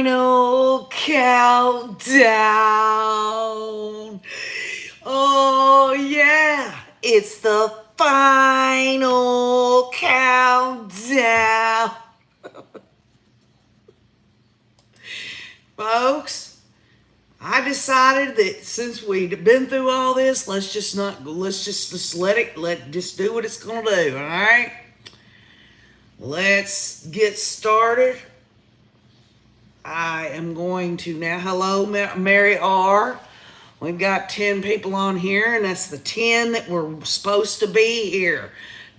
final countdown. Oh, yeah, it's the final countdown. Folks, I decided that since we'd been through all this, let's just let it, just do what it's gonna do, all right? Let's get started. I am going to now, hello, Mary R. We've got 10 people on here, and that's the 10 that were supposed to be here.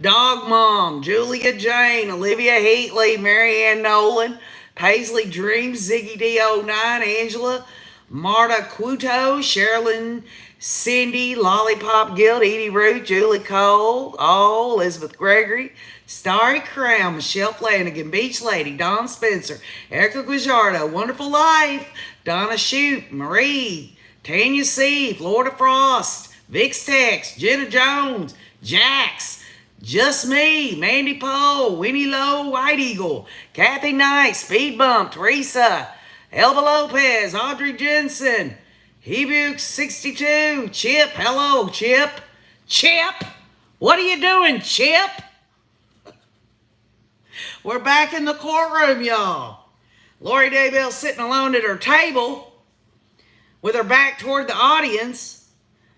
Dog Mom, Julia Jane, Olivia Heatley, Marianne Nolan, Paisley Dreams, Ziggy D09, Angela, Marta Quto, Sherilyn, Cindy, Lollipop Guild, Edie Root, Julie Cole, Elizabeth Gregory, Starry Crown, Michelle Flanagan, Beach Lady, Dawn Spencer, Erica Guajardo, Wonderful Life, Donna Shute, Marie, Tanya C, Florida Frost, Vix Tex, Jenna Jones, Jax, Just Me, Mandy Poe, Winnie Lowe, White Eagle, Kathy Knight, Speed Bump, Teresa, Elba Lopez, Audrey Jensen, Hebuk 62, Chip, hello, Chip. Chip, what are you doing, Chip? We're back in the courtroom, y'all. Lori Daybell sitting alone at her table with her back toward the audience.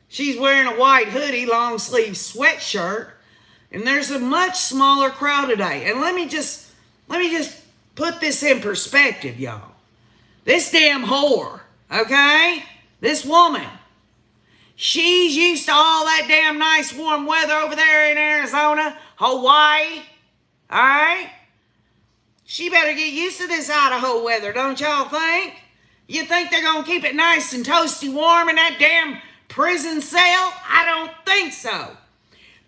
She's wearing a white hoodie, long sleeve sweatshirt, and there's a much smaller crowd today. And let me just put this in perspective, y'all. This damn whore, okay? This woman, she's used to all that damn nice warm weather over there in Arizona, Hawaii, all right? She better get used to this Idaho weather, don't y'all think? You think they're going to keep it nice and toasty warm in that damn prison cell? I don't think so.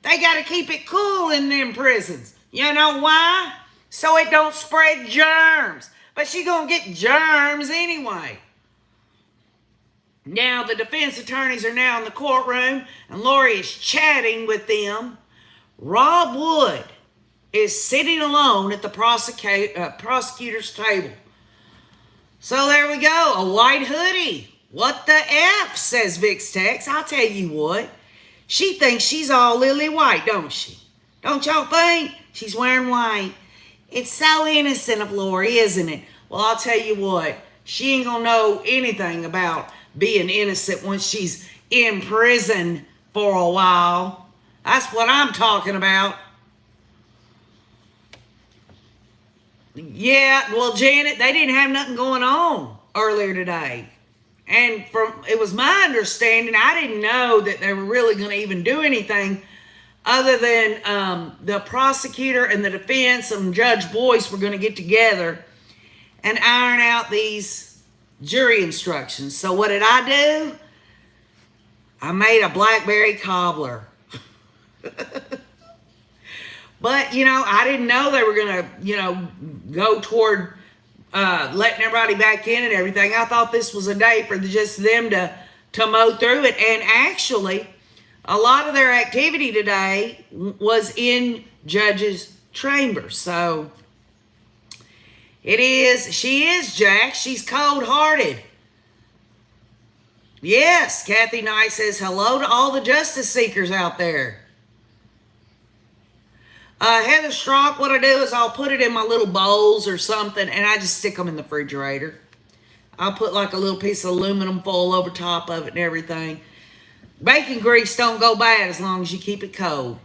They got to keep it cool in them prisons. You know why? So it don't spread germs. But she going to get germs anyway. Now the defense attorneys are now in the courtroom, and Lori is chatting with them. Rob Wood is sitting alone at the prosecutor's table. So there we go, a white hoodie. What the F, says Vix Tex. I'll tell you what, she thinks she's all lily white, don't she? Don't y'all think? She's wearing white. It's so innocent of Lori, isn't it? Well, I'll tell you what, she ain't gonna know anything about being innocent once she's in prison for a while. That's what I'm talking about. Yeah, well, Janet, they didn't have nothing going on earlier today. And it was my understanding, I didn't know that they were really going to even do anything other than the prosecutor and the defense and Judge Boyce were going to get together and iron out these jury instructions. So what did I do? I made a blackberry cobbler. But, I didn't know they were going to, go toward letting everybody back in and everything. I thought this was a day for just them to mow through it. And actually, a lot of their activity today was in Judge's chamber. So, she is, Jack. She's cold-hearted. Yes, Kathy Knight says hello to all the justice seekers out there. Heather Strock, what I do is I'll put it in my little bowls or something, and I just stick them in the refrigerator. I'll put like a little piece of aluminum foil over top of it and everything. Bacon grease don't go bad as long as you keep it cold.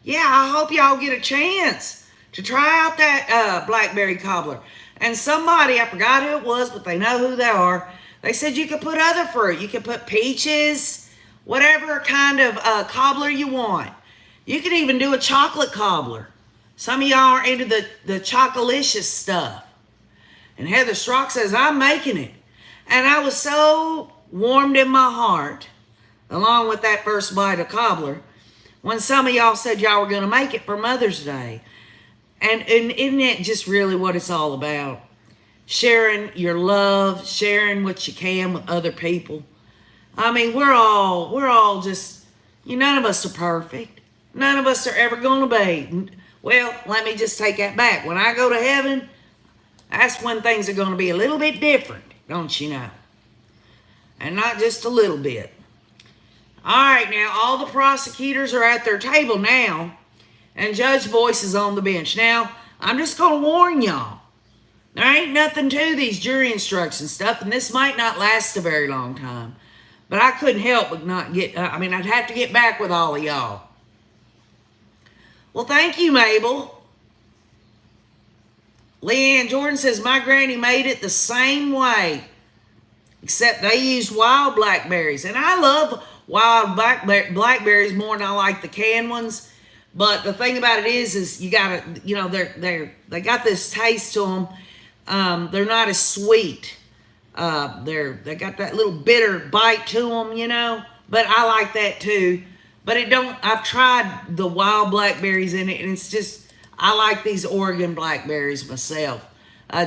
Yeah, I hope y'all get a chance to try out that blackberry cobbler. And somebody, I forgot who it was, but they know who they are. They said you could put other fruit. You could put peaches, whatever kind of cobbler you want. You could even do a chocolate cobbler. Some of y'all are into the chocolicious stuff. And Heather Strock says, I'm making it. And I was so warmed in my heart, along with that first bite of cobbler, when some of y'all said y'all were going to make it for Mother's Day. And isn't it just really what it's all about? Sharing your love, sharing what you can with other people. I mean, we're all just, none of us are perfect. None of us are ever going to be. Well, let me just take that back. When I go to heaven, that's when things are going to be a little bit different, don't you know? And not just a little bit. All right, now all the prosecutors are at their table now, and Judge Boyce is on the bench. Now, I'm just going to warn y'all. There ain't nothing to these jury instruction stuff, and this might not last a very long time. But I couldn't help but not get, I'd have to get back with all of y'all. Well, thank you, Mabel. Leanne Jordan says, my granny made it the same way, except they used wild blackberries. And I love wild blackberries more than I like the canned ones. But the thing about it is you gotta, they got this taste to them. They're not as sweet. They got that little bitter bite to them, But I like that too. But I've tried the wild blackberries in it, and it's just, I like these Oregon blackberries myself.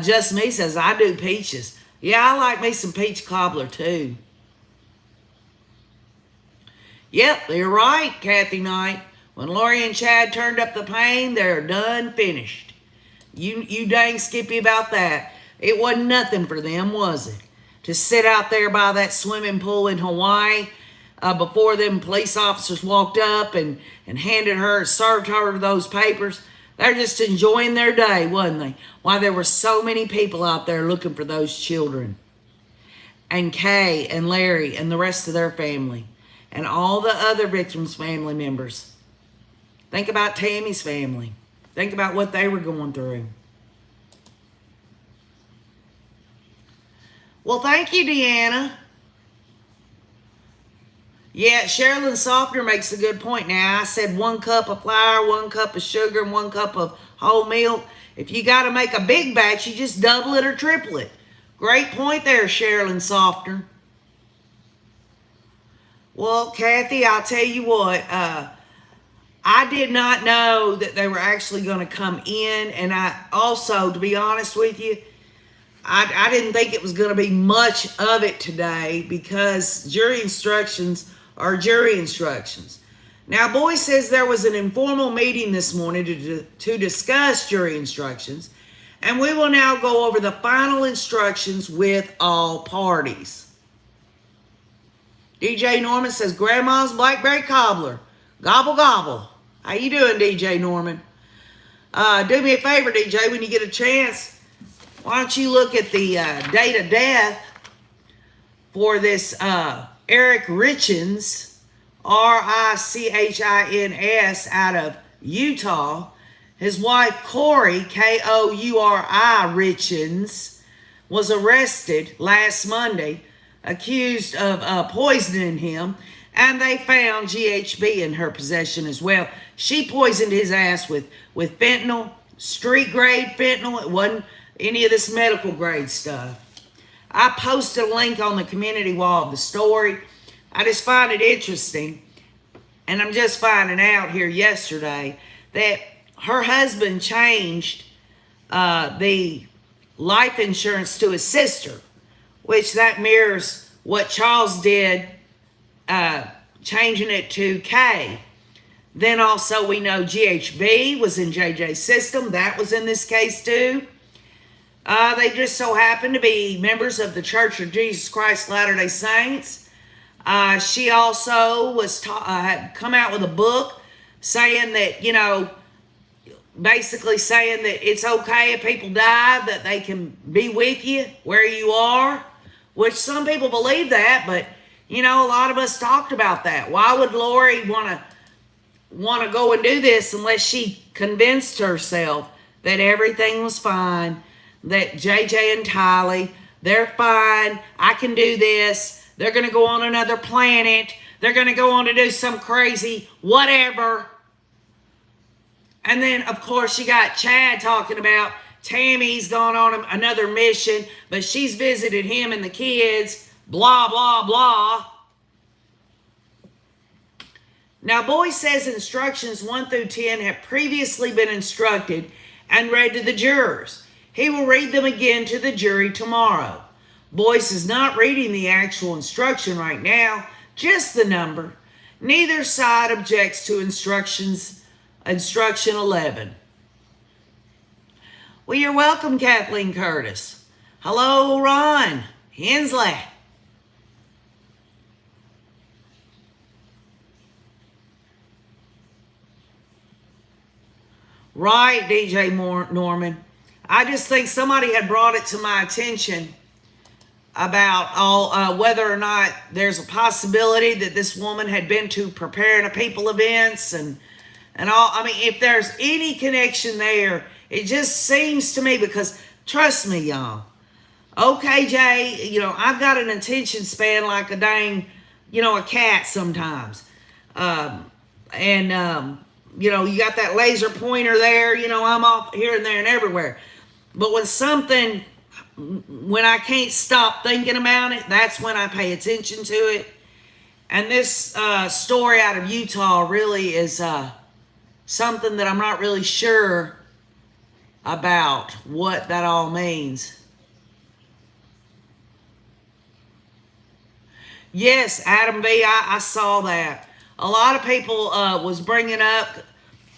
Just Me says, I do peaches. Yeah, I like me some peach cobbler too. Yep, you're right, Kathy Knight. When Lori and Chad turned up the pain, they're done finished. You dang skippy about that. It wasn't nothing for them, was it? To sit out there by that swimming pool in Hawaii before them police officers walked up and served her those papers. They're just enjoying their day, wasn't they? Why, there were so many people out there looking for those children. And Kay and Larry and the rest of their family. And all the other victims' family members. Think about Tammy's family. Think about what they were going through. Well, thank you, Deanna. Yeah, Sherilyn Softer makes a good point now. I said 1 cup of flour, 1 cup of sugar, and 1 cup of whole milk. If you got to make a big batch, you just double it or triple it. Great point there, Sherilyn Softer. Well, Kathy, I'll tell you what. I did not know that they were actually going to come in. And I also, to be honest with you, I didn't think it was going to be much of it today because jury instructions are jury instructions. Now, Boyce says there was an informal meeting this morning to discuss jury instructions, and we will now go over the final instructions with all parties. DJ Norman says, Grandma's blackberry cobbler. Gobble, gobble. How you doing, DJ Norman? Do me a favor, DJ, when you get a chance. Why don't you look at the date of death for this Eric Richins, R-I-C-H-I-N-S, out of Utah. His wife, Kouri, K-O-U-R-I Richins, was arrested last Monday, accused of poisoning him, and they found GHB in her possession as well. She poisoned his ass with fentanyl, street-grade fentanyl. It wasn't any of this medical grade stuff. I posted a link on the community wall of the story. I just find it interesting, and I'm just finding out here yesterday that her husband changed the life insurance to his sister, which that mirrors what Charles did, changing it to Kay. Then also we know GHB was in JJ's system. That was in this case too. They just so happen to be members of the Church of Jesus Christ Latter-day Saints. She also was had come out with a book saying that, basically saying that it's okay if people die, that they can be with you where you are, which some people believe that, but, a lot of us talked about that. Why would Lori want to go and do this unless she convinced herself that everything was fine, that JJ and Tylee, they're fine, I can do this, they're going to go on another planet, they're going to go on to do some crazy whatever. And then, of course, you got Chad talking about Tammy's gone on another mission, but she's visited him and the kids, blah, blah, blah. Now, Boyce says instructions 1 through 10 have previously been instructed and read to the jurors. He will read them again to the jury tomorrow. Boyce is not reading the actual instruction right now, just the number. Neither side objects to instruction 11. Well, you're welcome, Kathleen Curtis. Hello, Ron Hensley. Right, DJ Norman. I just think somebody had brought it to my attention about all whether or not there's a possibility that this woman had been to preparing a people events and all. I mean, if there's any connection there, it just seems to me, because trust me, y'all. Okay, Jay, I've got an attention span like a dang, a cat sometimes. You got that laser pointer there, I'm off here and there and everywhere. But when I can't stop thinking about it, that's when I pay attention to it. And this story out of Utah really is something that I'm not really sure about what that all means. Yes, Adam V, I saw that. A lot of people was bringing up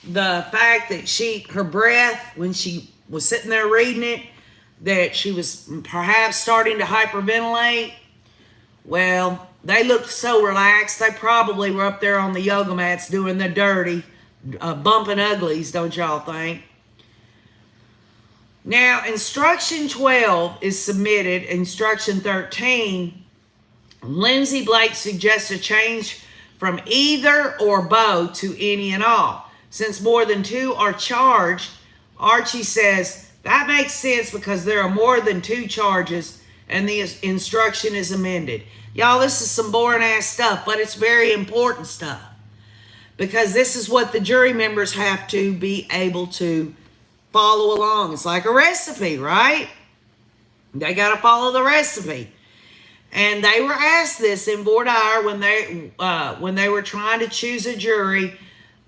the fact that her breath, when she was sitting there reading it, that she was perhaps starting to hyperventilate. Well, they looked so relaxed. They probably were up there on the yoga mats doing the dirty, bumping uglies, don't y'all think? Now, instruction 12 is submitted. Instruction 13, Lindsay Blake suggests a change from either or both to any and all. Since more than 2 are charged, Archie says that makes sense because there are more than 2 charges and the instruction is amended. Y'all, this is some boring ass stuff, but it's very important stuff, because this is what the jury members have to be able to follow along. It's like a recipe, right? They got to follow the recipe. And they were asked this in voir dire when they were trying to choose a jury.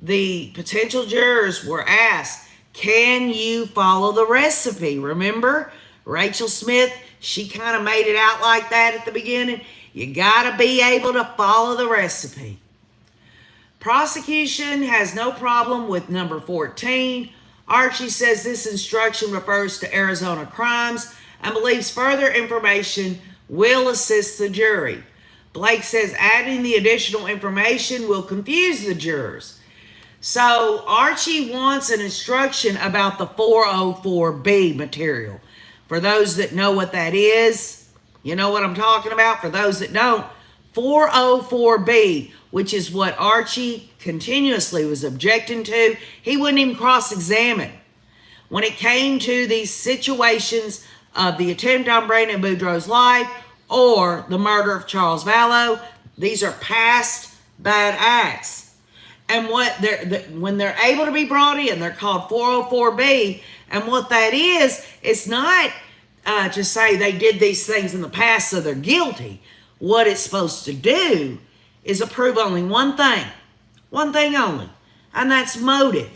The potential jurors were asked, can you follow the recipe? Remember, Rachel Smith, she kind of made it out like that at the beginning. You got to be able to follow the recipe. Prosecution has no problem with number 14. Archie says this instruction refers to Arizona crimes and believes further information will assist the jury. Blake says adding the additional information will confuse the jurors. So Archie wants an instruction about the 404B material. For those that know what that is, you know what I'm talking about. For those that don't, 404B, which is what Archie continuously was objecting to, he wouldn't even cross-examine. When it came to these situations of the attempt on Brandon Boudreaux's life or the murder of Charles Vallow, these are past bad acts. And when they're able to be brought in, they're called 404B. And what that is, it's not to say they did these things in the past so they're guilty. What it's supposed to do is approve only one thing only, and that's motive.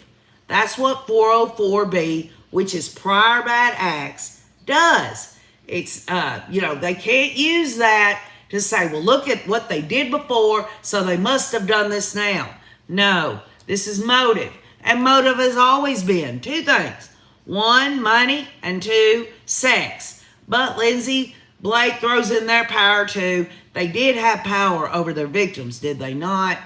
That's what 404B, which is prior bad acts, does. It's, they can't use that to say, well, look at what they did before, so they must have done this now. No, this is motive. And motive has always been 2 things. 1, money, and 2, sex. But Lindsay Blake throws in their power too. They did have power over their victims, did they not?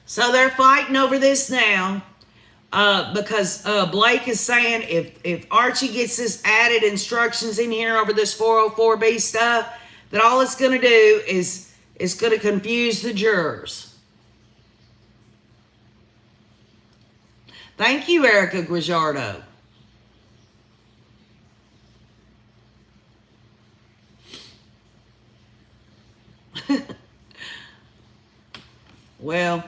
So they're fighting over this now. Because Blake is saying if Archie gets this added instructions in here over this 404B stuff, that all it's going to do is going to confuse the jurors. Thank you, Erica Guajardo. Well,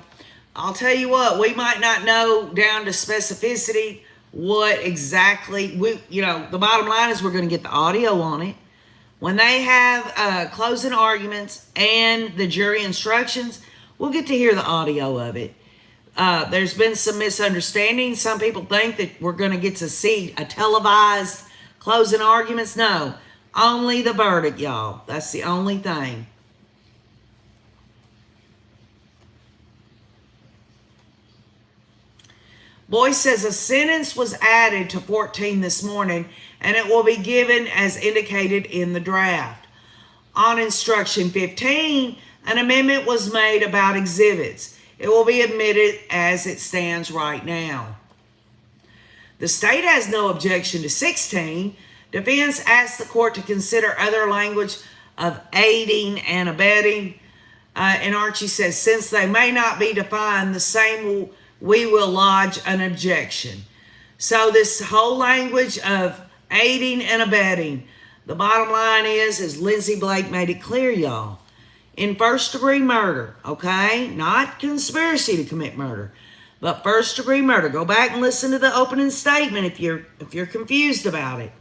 I'll tell you what, we might not know down to specificity what exactly, the bottom line is we're going to get the audio on it. When they have closing arguments and the jury instructions, we'll get to hear the audio of it. There's been some misunderstandings. Some people think that we're going to get to see a televised closing arguments. No, Only the verdict, y'all. That's the only thing. Boyce says a sentence was added to 14 this morning, and it will be given as indicated in the draft. On instruction 15, an amendment was made about exhibits. It will be admitted as it stands right now. The state has no objection to 16. Defense asked the court to consider other language of aiding and abetting. And Archie says, since they may not be defined the same, we will lodge an objection. So this whole language of aiding and abetting, the bottom line is Lindsay Blake made it clear, y'all. In first-degree murder, okay? Not conspiracy to commit murder, but first-degree murder. Go back and listen to the opening statement if you're confused about it.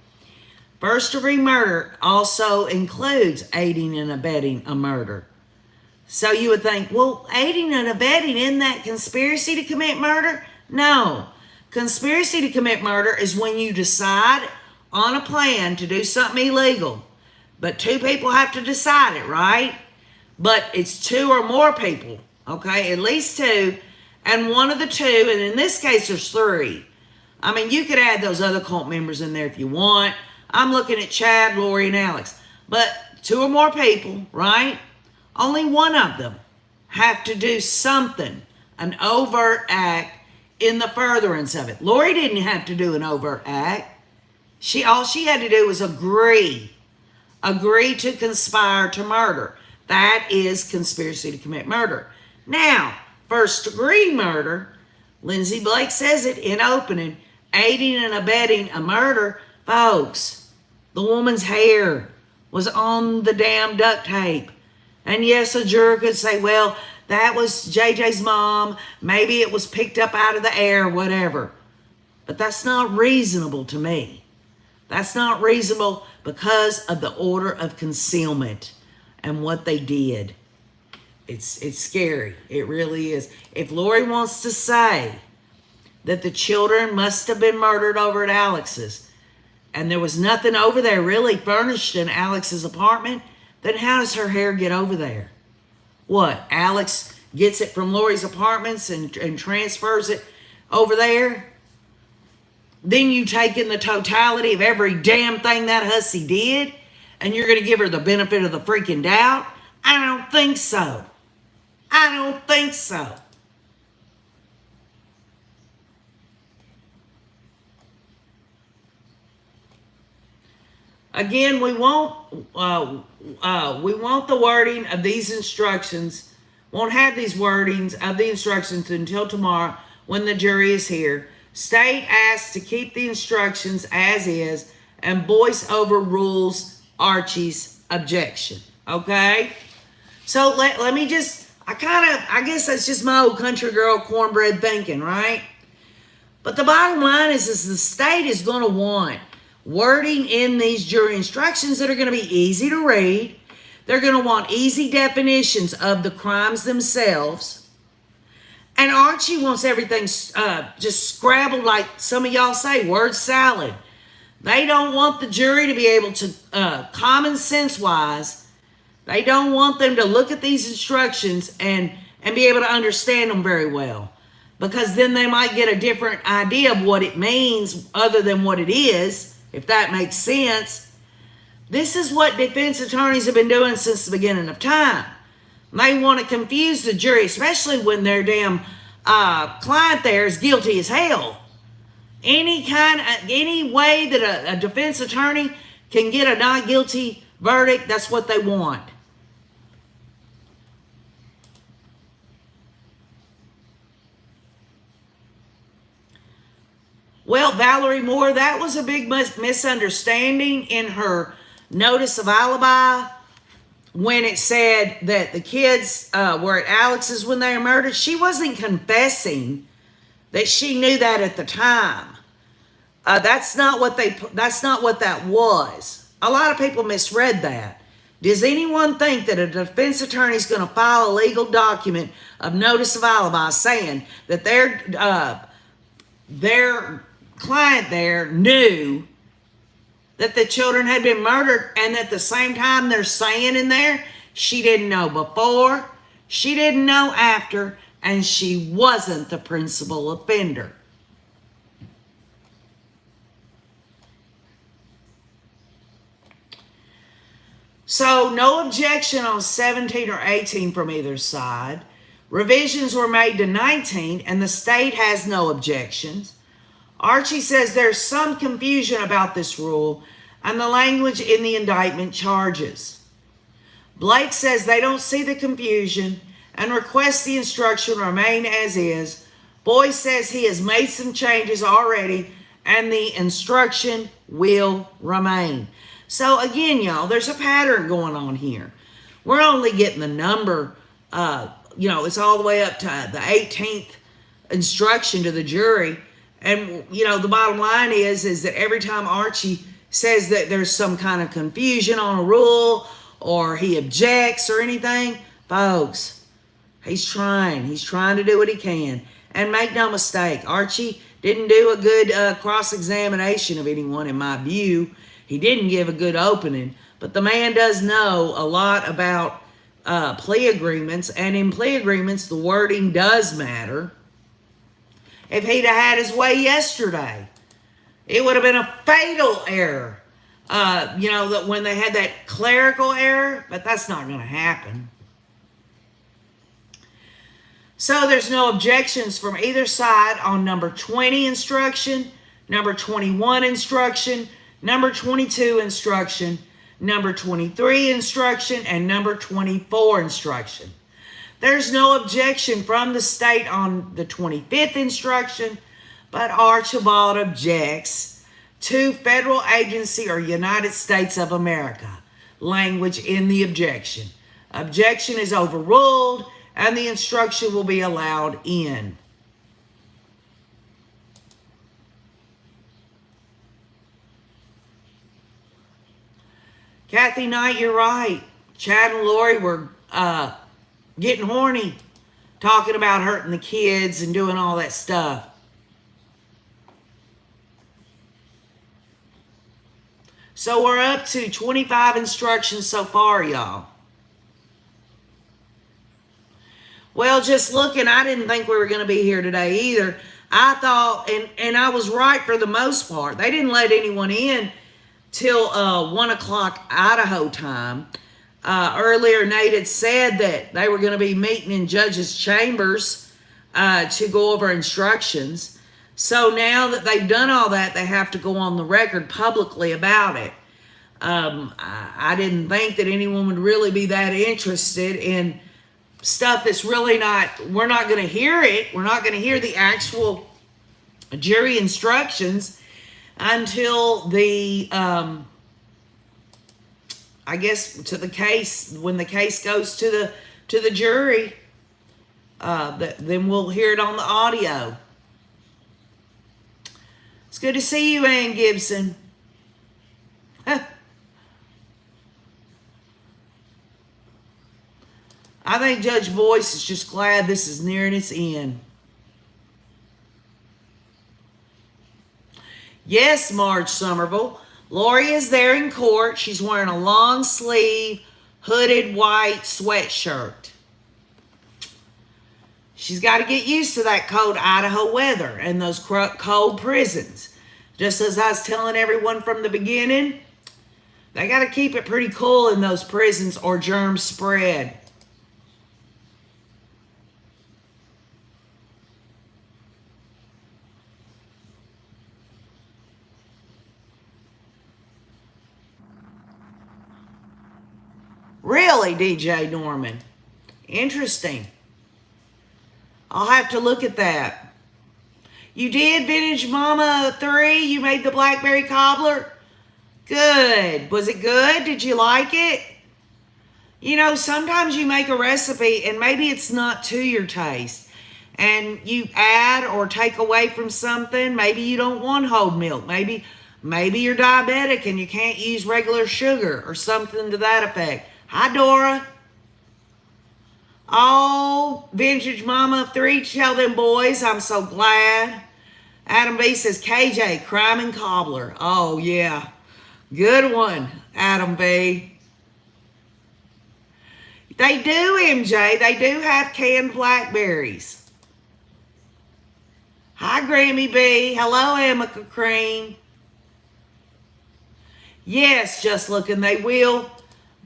First-degree murder also includes aiding and abetting a murder. So you would think, well, aiding and abetting, isn't that conspiracy to commit murder? No. Conspiracy to commit murder is when you decide on a plan to do something illegal, but two people have to decide it, right? But it's two or more people, okay? At least two, and one of the two, and in this case, there's three. I mean, you could add those other cult members in there if you want. I'm looking at Chad, Lori, and Alex. But two or more people, right? Only one of them have to do something, an overt act in the furtherance of it. Lori didn't have to do an overt act. All she had to do was agree to conspire to murder. That is conspiracy to commit murder. Now, first degree murder, Lindsay Blake says it in opening, aiding and abetting a murder. Folks, the woman's hair was on the damn duct tape. And yes, a juror could say, well, that was JJ's mom. Maybe it was picked up out of the air, whatever. But that's not reasonable to me. That's not reasonable because of the order of concealment and what they did. It's scary. It really is. If Lori wants to say that the children must have been murdered over at Alex's, and there was nothing over there really furnished in Alex's apartment, then how does her hair get over there? What, Alex gets it from Lori's apartments and transfers it over there? Then you take in the totality of every damn thing that hussy did, and you're going to give her the benefit of the freaking doubt? I don't think so. I don't think so. Again, we want the wording of these instructions. Won't have these wordings of the instructions until tomorrow when the jury is here. State asks to keep the instructions as is, and Boyce overrules Archie's objection. Okay? So let me just, I guess that's just my old country girl cornbread thinking, right? But the bottom line is the state is going to want wording in these jury instructions that are going to be easy to read. They're going to want easy definitions of the crimes themselves. And Archie wants everything just scrabbled like some of y'all say, word salad. They don't want the jury to be able to, common sense wise, they don't want them to look at these instructions and be able to understand them very well. Because then they might get a different idea of what it means other than what it is. If that makes sense. This is what defense attorneys have been doing since the beginning of time. They want to confuse the jury, especially when their damn client there is guilty as hell. Any way that a defense attorney can get a not guilty verdict, that's what they want. Well, Valerie Moore, that was a big misunderstanding in her notice of alibi when it said that the kids were at Alex's when they were murdered. She wasn't confessing that she knew that at the time. That's not what that was. A lot of people misread that. Does anyone think that a defense attorney is going to file a legal document of notice of alibi saying that their client there knew that the children had been murdered, and at the same time they're saying in there she didn't know before, she didn't know after, and she wasn't the principal offender. So no objection on 17 or 18 from either side. Revisions were made to 19, and the state has no objections. Archie says there's some confusion about this rule and the language in the indictment charges. Blake says they don't see the confusion and requests the instruction remain as is. Boyce says he has made some changes already and the instruction will remain. So again, y'all, there's a pattern going on here. We're only getting the number, it's all the way up to the 18th instruction to the jury. And, the bottom line is that every time Archie says that there's some kind of confusion on a rule or he objects or anything, folks, he's trying to do what he can. And make no mistake, Archie didn't do a good cross-examination of anyone in my view. He didn't give a good opening, but the man does know a lot about plea agreements, and in plea agreements, the wording does matter. If he'd have had his way yesterday, it would have been a fatal error. That when they had that clerical error, but that's not going to happen. So there's no objections from either side on number 20 instruction, number 21 instruction, number 22 instruction, number 23 instruction, and number 24 instruction. There's no objection from the state on the 25th instruction, but Archibald objects to federal agency or United States of America language in the objection. Objection is overruled and the instruction will be allowed in. Kathy Knight, you're right. Chad and Lori were getting horny, talking about hurting the kids and doing all that stuff. So we're up to 25 instructions so far, y'all. Well, just looking, I didn't think we were going to be here today either. I thought, and I was right for the most part. They didn't let anyone in till 1 o'clock Idaho time. Earlier, Nate had said that they were going to be meeting in judges' chambers to go over instructions. So now that they've done all that, they have to go on the record publicly about it. I didn't think that anyone would really be that interested in stuff that's really not, we're not going to hear it. We're not going to hear the actual jury instructions until the, I guess, to the case, when the case goes to the jury, then we'll hear it on the audio. It's good to see you, Ann Gibson. I think Judge Boyce is just glad this is nearing its end. Yes, Marge Somerville. Lori is there in court. She's wearing a long sleeve, hooded white sweatshirt. She's got to get used to that cold Idaho weather and those cold prisons. Just as I was telling everyone from the beginning, they got to keep it pretty cool in those prisons or germs spread. Really, DJ Norman? Interesting. I'll have to look at that. You did Vintage Mama 3? You made the blackberry cobbler? Good. Was it good? Did you like it? You know, sometimes you make a recipe and maybe it's not to your taste. And you add or take away from something. Maybe you don't want whole milk. Maybe you're diabetic and you can't use regular sugar or something to that effect. Hi, Dora. Oh, Vintage Mama 3, tell them boys I'm so glad. Adam B says, KJ, crime and cobbler. Oh, yeah. Good one, Adam B. They do, MJ. They do have canned blackberries. Hi, Grammy B. Hello, Amica Cream. Yes, just looking. They will.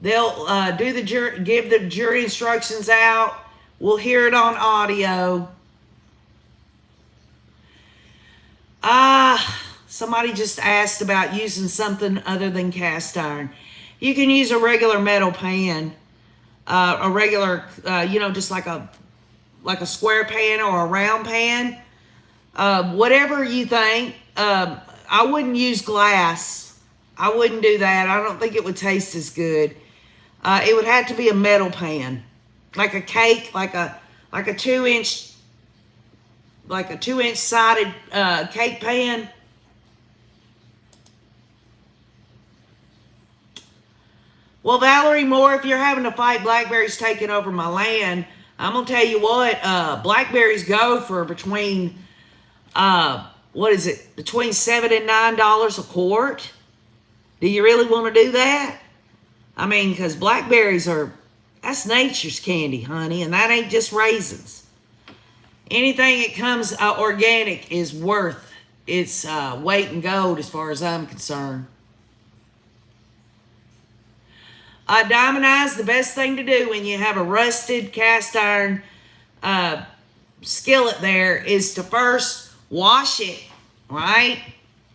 They'll do the jury, give the jury instructions out. We'll hear it on audio. Somebody just asked about using something other than cast iron. You can use a regular metal pan, a regular, just like a square pan or a round pan. Whatever you think. I wouldn't use glass. I wouldn't do that. I don't think it would taste as good. It would have to be a metal pan, like a cake, like a 2-inch, like a 2-inch sided cake pan. Well, Valerie Moore, if you're having to fight blackberries taking over my land, I'm gonna tell you what, blackberries go for between between $7 and $9 a quart. Do you really want to do that? I mean, because blackberries that's nature's candy, honey, and that ain't just raisins. Anything that comes organic is worth its weight in gold as far as I'm concerned. Diamond Eyes, the best thing to do when you have a rusted cast iron skillet there is to first wash it, right?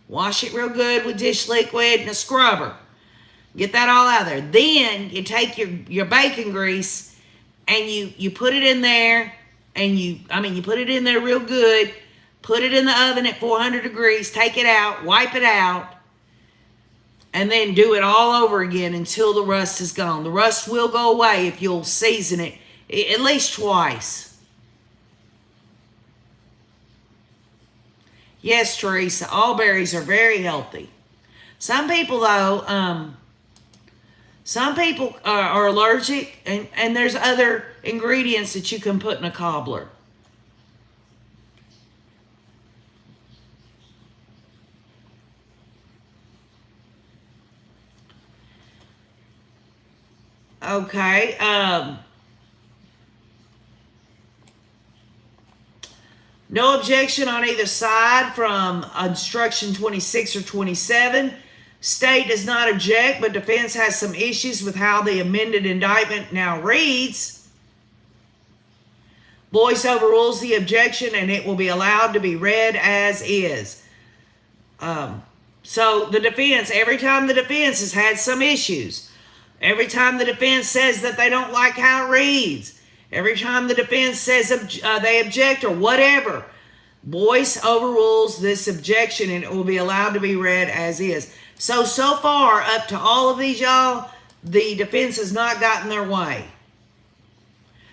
Wash it real good with dish liquid and a scrubber. Get that all out of there. Then you take your bacon grease and you put it in there, and you put it in there real good. Put it in the oven at 400 degrees. Take it out, wipe it out, and then do it all over again until the rust is gone. The rust will go away if you'll season it at least twice. Yes, Teresa, all berries are very healthy. Some people, though, are allergic, and there's other ingredients that you can put in a cobbler. Okay. No objection on either side from instruction 26 or 27. State does not object, but defense has some issues with how the amended indictment now reads. Boyce overrules the objection, and it will be allowed to be read as is. So the defense, every time the defense has had some issues, every time the defense says that they don't like how it reads, every time the defense says they object or whatever, Boyce overrules this objection, and it will be allowed to be read as is. So far, up to all of these, y'all, the defense has not gotten their way.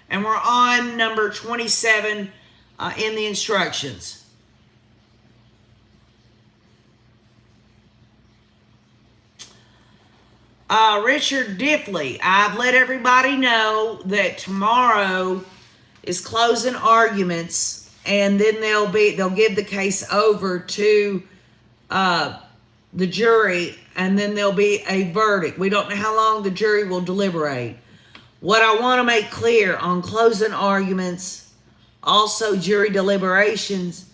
And we're on number 27 in the instructions. Richard Diffley, I've let everybody know that tomorrow is closing arguments, and then they'll give the case over to the jury, and then there'll be a verdict. We don't know how long the jury will deliberate. What I want to make clear on closing arguments, also jury deliberations,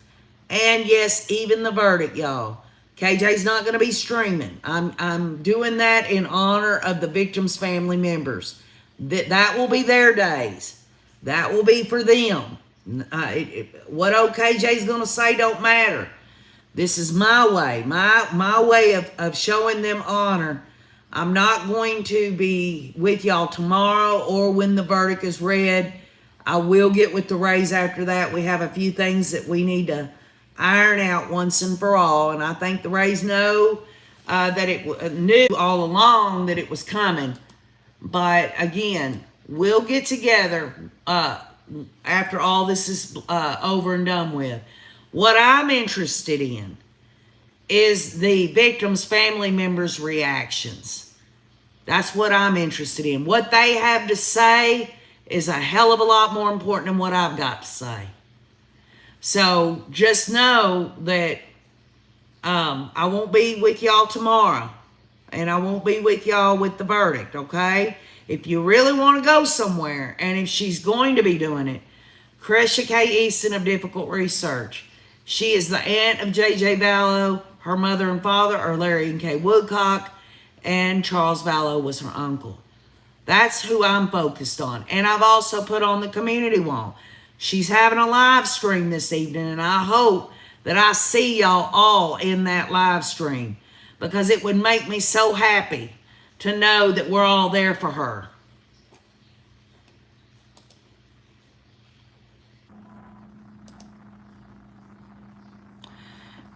and yes, even the verdict, y'all. KJ's not going to be streaming. I'm doing that in honor of the victims' family members. That will be their days. That will be for them. What old KJ's going to say don't matter. This is my way. My way of showing them honor. I'm not going to be with y'all tomorrow or when the verdict is read. I will get with the Rays after that. We have a few things that we need to iron out once and for all, and I think the Rays know that knew all along that it was coming. But again, we'll get together after all this is over and done with. What I'm interested in is the victims' family members' reactions. That's what I'm interested in. What they have to say is a hell of a lot more important than what I've got to say. So just know that I won't be with y'all tomorrow. and I won't be with y'all with the verdict, okay? If you really want to go somewhere, and if she's going to be doing it, Cresha K. Easton of Difficult Research. She is the aunt of J.J. Vallow. Her mother and father are Larry and Kay Woodcock, and Charles Vallow was her uncle. That's who I'm focused on. And I've also put on the community wall. She's having a live stream this evening, and I hope that I see y'all all in that live stream, because it would make me so happy to know that we're all there for her.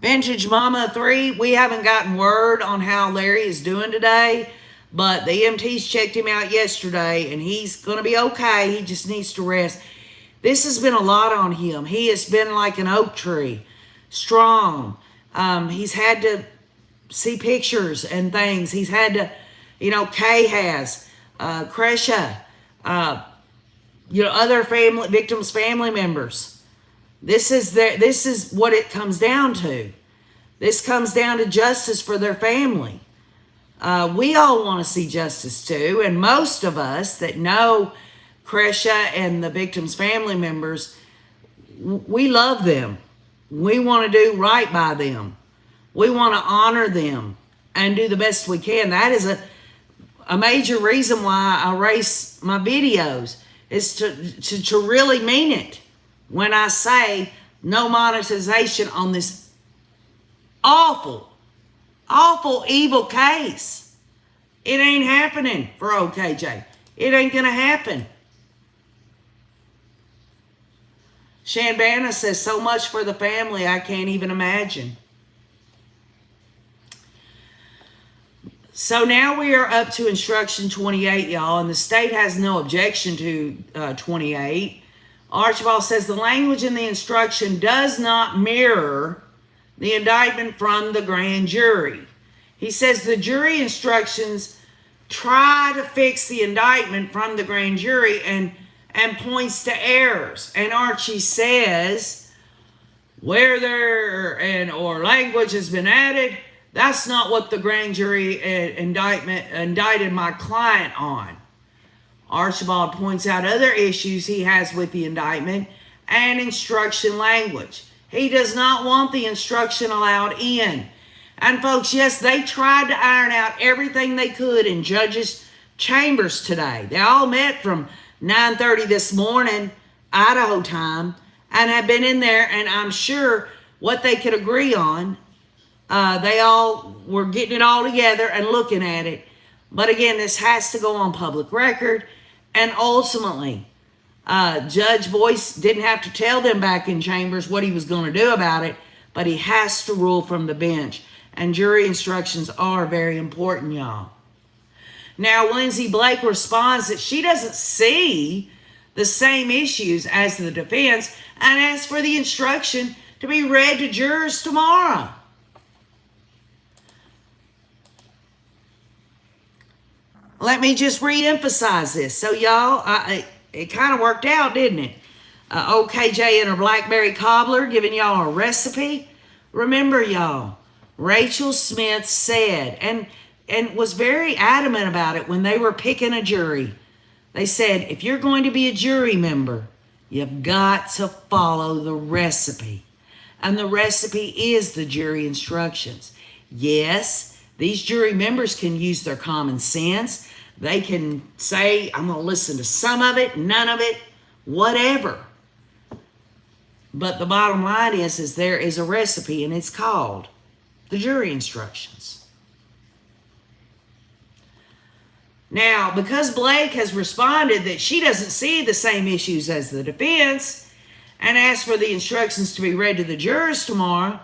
Vintage Mama 3, we haven't gotten word on how Larry is doing today, but the EMTs checked him out yesterday, and he's going to be okay. He just needs to rest. This has been a lot on him. He has been like an oak tree, strong. He's had to see pictures and things. He's had to, Kay has, Cresha, other victims' family members. This is what it comes down to. This comes down to justice for their family. We all want to see justice too, and most of us that know Cresha and the victims' family members, we love them. We want to do right by them. We want to honor them and do the best we can. That is a major reason why I race my videos, is to really mean it when I say no monetization on this awful, evil case. It ain't happening for OKJ. It ain't going to happen. Shanbana says, so much for the family, I can't even imagine. So now we are up to instruction 28, y'all, and the state has no objection to 28. Archibald says the language in the instruction does not mirror the indictment from the grand jury. He says the jury instructions try to fix the indictment from the grand jury and points to errors. And Archie says where there or language has been added, that's not what the grand jury indicted my client on. Archibald points out other issues he has with the indictment and instruction language. He does not want the instruction allowed in. And folks, yes, they tried to iron out everything they could in judges' chambers today. They all met from 9:30 this morning, Idaho time, and have been in there, and I'm sure what they could agree on, they all were getting it all together and looking at it. But again, this has to go on public record. And ultimately, Judge Boyce didn't have to tell them back in chambers what he was going to do about it, but he has to rule from the bench. And jury instructions are very important, y'all. Now, Lindsay Blake responds that she doesn't see the same issues as the defense and asks for the instruction to be read to jurors tomorrow. Let me just re-emphasize this. So, y'all, it kind of worked out, didn't it? OKJ and her Blackberry Cobbler giving y'all a recipe. Remember, y'all, Rachel Smith said, and was very adamant about it when they were picking a jury. They said, if you're going to be a jury member, you've got to follow the recipe. And the recipe is the jury instructions. Yes, these jury members can use their common sense. They can say, I'm going to listen to some of it, none of it, whatever. But the bottom line is there is a recipe, and it's called the jury instructions. Now, because Blake has responded that she doesn't see the same issues as the defense and asked for the instructions to be read to the jurors tomorrow,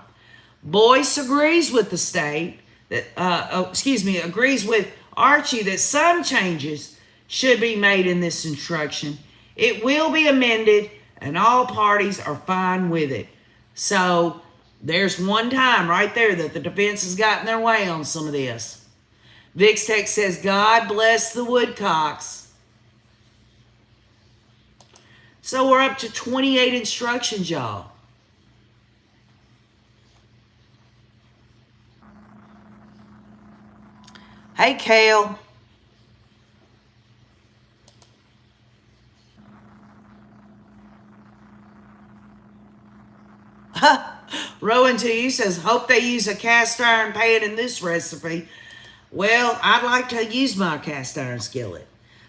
Boyce agrees with the state that, agrees with Archie that some changes should be made in this instruction. It will be amended, and all parties are fine with it. So there's one time right there that the defense has gotten their way on some of this. VixTech says, God bless the Woodcocks. So we're up to 28 instructions, y'all. Hey, Kale. Rowan to you says, hope they use a cast iron pan in this recipe. Well, I'd like to use my cast iron skillet.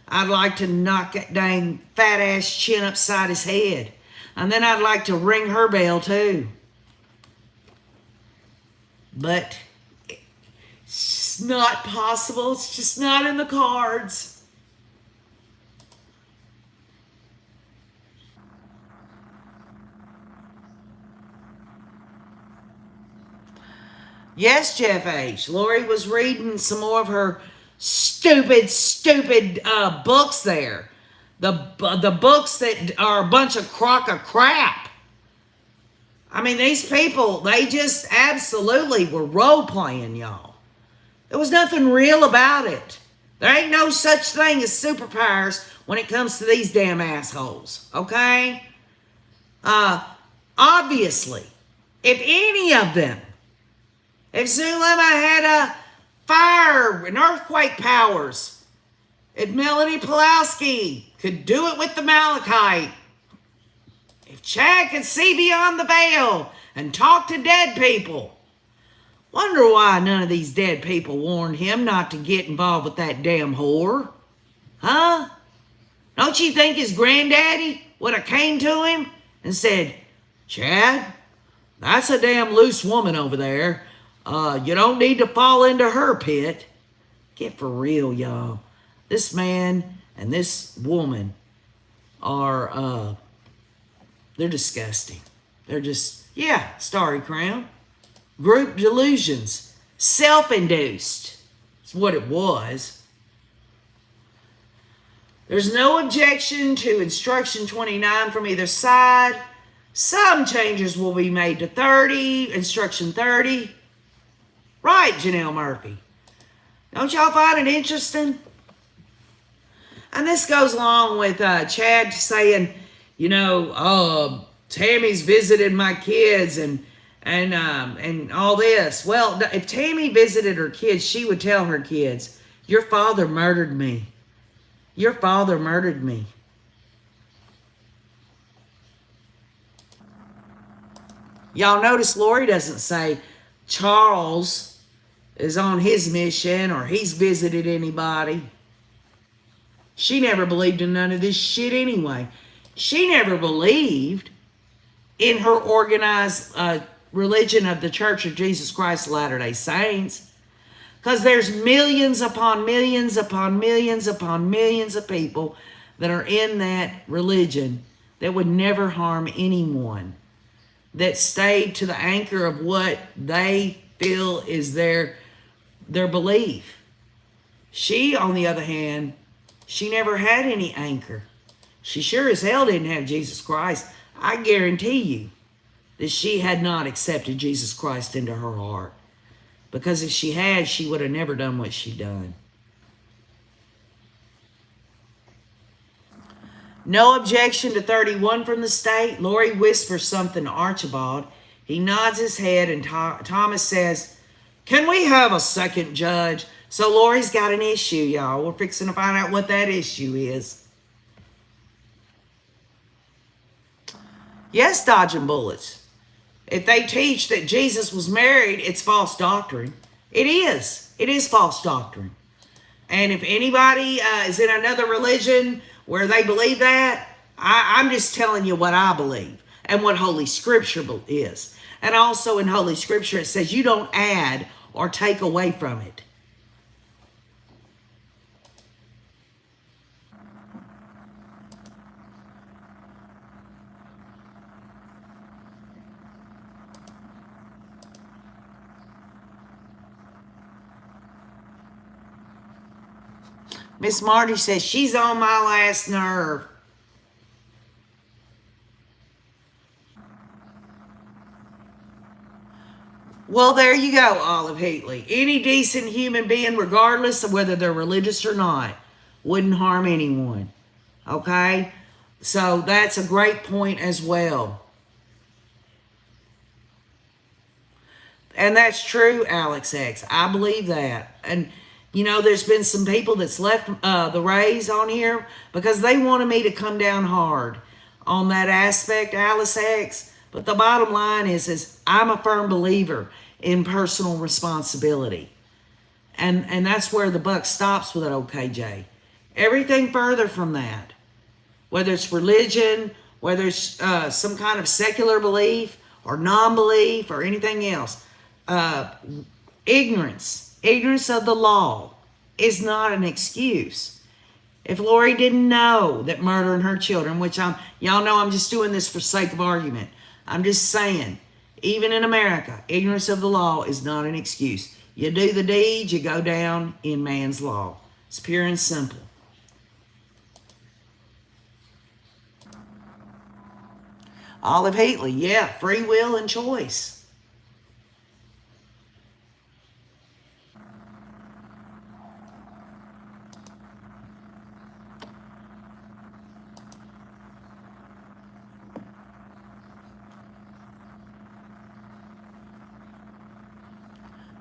I'd like to knock that dang fat ass chin upside his head. And then I'd like to ring her bell too. But it's not possible. It's just not in the cards. Yes, Jeff H. Lori was reading some more of her stupid books there. The books that are a bunch of crock of crap. I mean, these people, they just absolutely were role playing, y'all. There was nothing real about it. There ain't no such thing as superpowers when it comes to these damn assholes, okay? Obviously, if any of them, if Zulema had a fire and earthquake powers, if Melanie Pulowski could do it with the Malachite, if Chad could see beyond the veil and talk to dead people, wonder why none of these dead people warned him not to get involved with that damn whore. Huh? Don't you think his granddaddy would have came to him and said, Chad, that's a damn loose woman over there. You don't need to fall into her pit. Get for real, y'all. This man and this woman are, they're disgusting. They're just, yeah, Starry Crown. Group delusions. Self-induced. That's what it was. There's no objection to instruction 29 from either side. Some changes will be made to 30, instruction 30. Right, Janelle Murphy. Don't y'all find it interesting? And this goes along with Chad saying, you know, Tammy's visited my kids and all this. Well, if Tammy visited her kids, she would tell her kids, your father murdered me. Your father murdered me. Y'all notice Lori doesn't say Charles is on his mission or he's visited anybody. She never believed in none of this shit anyway. She never believed in her organized religion of the Church of Jesus Christ of Latter-day Saints. Because there's millions upon millions upon millions upon millions of people that are in that religion that would never harm anyone, that stayed to the anchor of what they feel is their belief. She, on the other hand, she never had any anchor. She sure as hell didn't have Jesus Christ. I guarantee you that she had not accepted Jesus Christ into her heart. Because if she had, she would have never done what she done. No objection to 31 from the state. Lori whispers something to Archibald. He nods his head and Thomas says, can we have a second judge? So Lori's got an issue, y'all. We're fixing to find out what that issue is. Yes, dodging bullets. If they teach that Jesus was married, it's false doctrine. It is. It is false doctrine. And if anybody is in another religion where they believe that, I'm just telling you what I believe and what Holy Scripture is. And also in Holy Scripture, it says you don't add or take away from it. Miss Marty says, she's on my last nerve. Well, there you go, Olive Heatley. Any decent human being, regardless of whether they're religious or not, wouldn't harm anyone. Okay? So that's a great point as well. And that's true, Alex X. I believe that. And You know, there's been some people that's left the rays on here because they wanted me to come down hard on that aspect, Alice X. But the bottom line is I'm a firm believer in personal responsibility. And that's where the buck stops with it, OKJ. Everything further from that, whether it's religion, whether it's some kind of secular belief or non-belief or anything else, ignorance of the law is not an excuse. If Lori didn't know that murdering her children, which y'all know I'm just doing this for sake of argument. I'm just saying, even in America, ignorance of the law is not an excuse. You do the deed, you go down in man's law. It's pure and simple. Olive Heatley, yeah, free will and choice.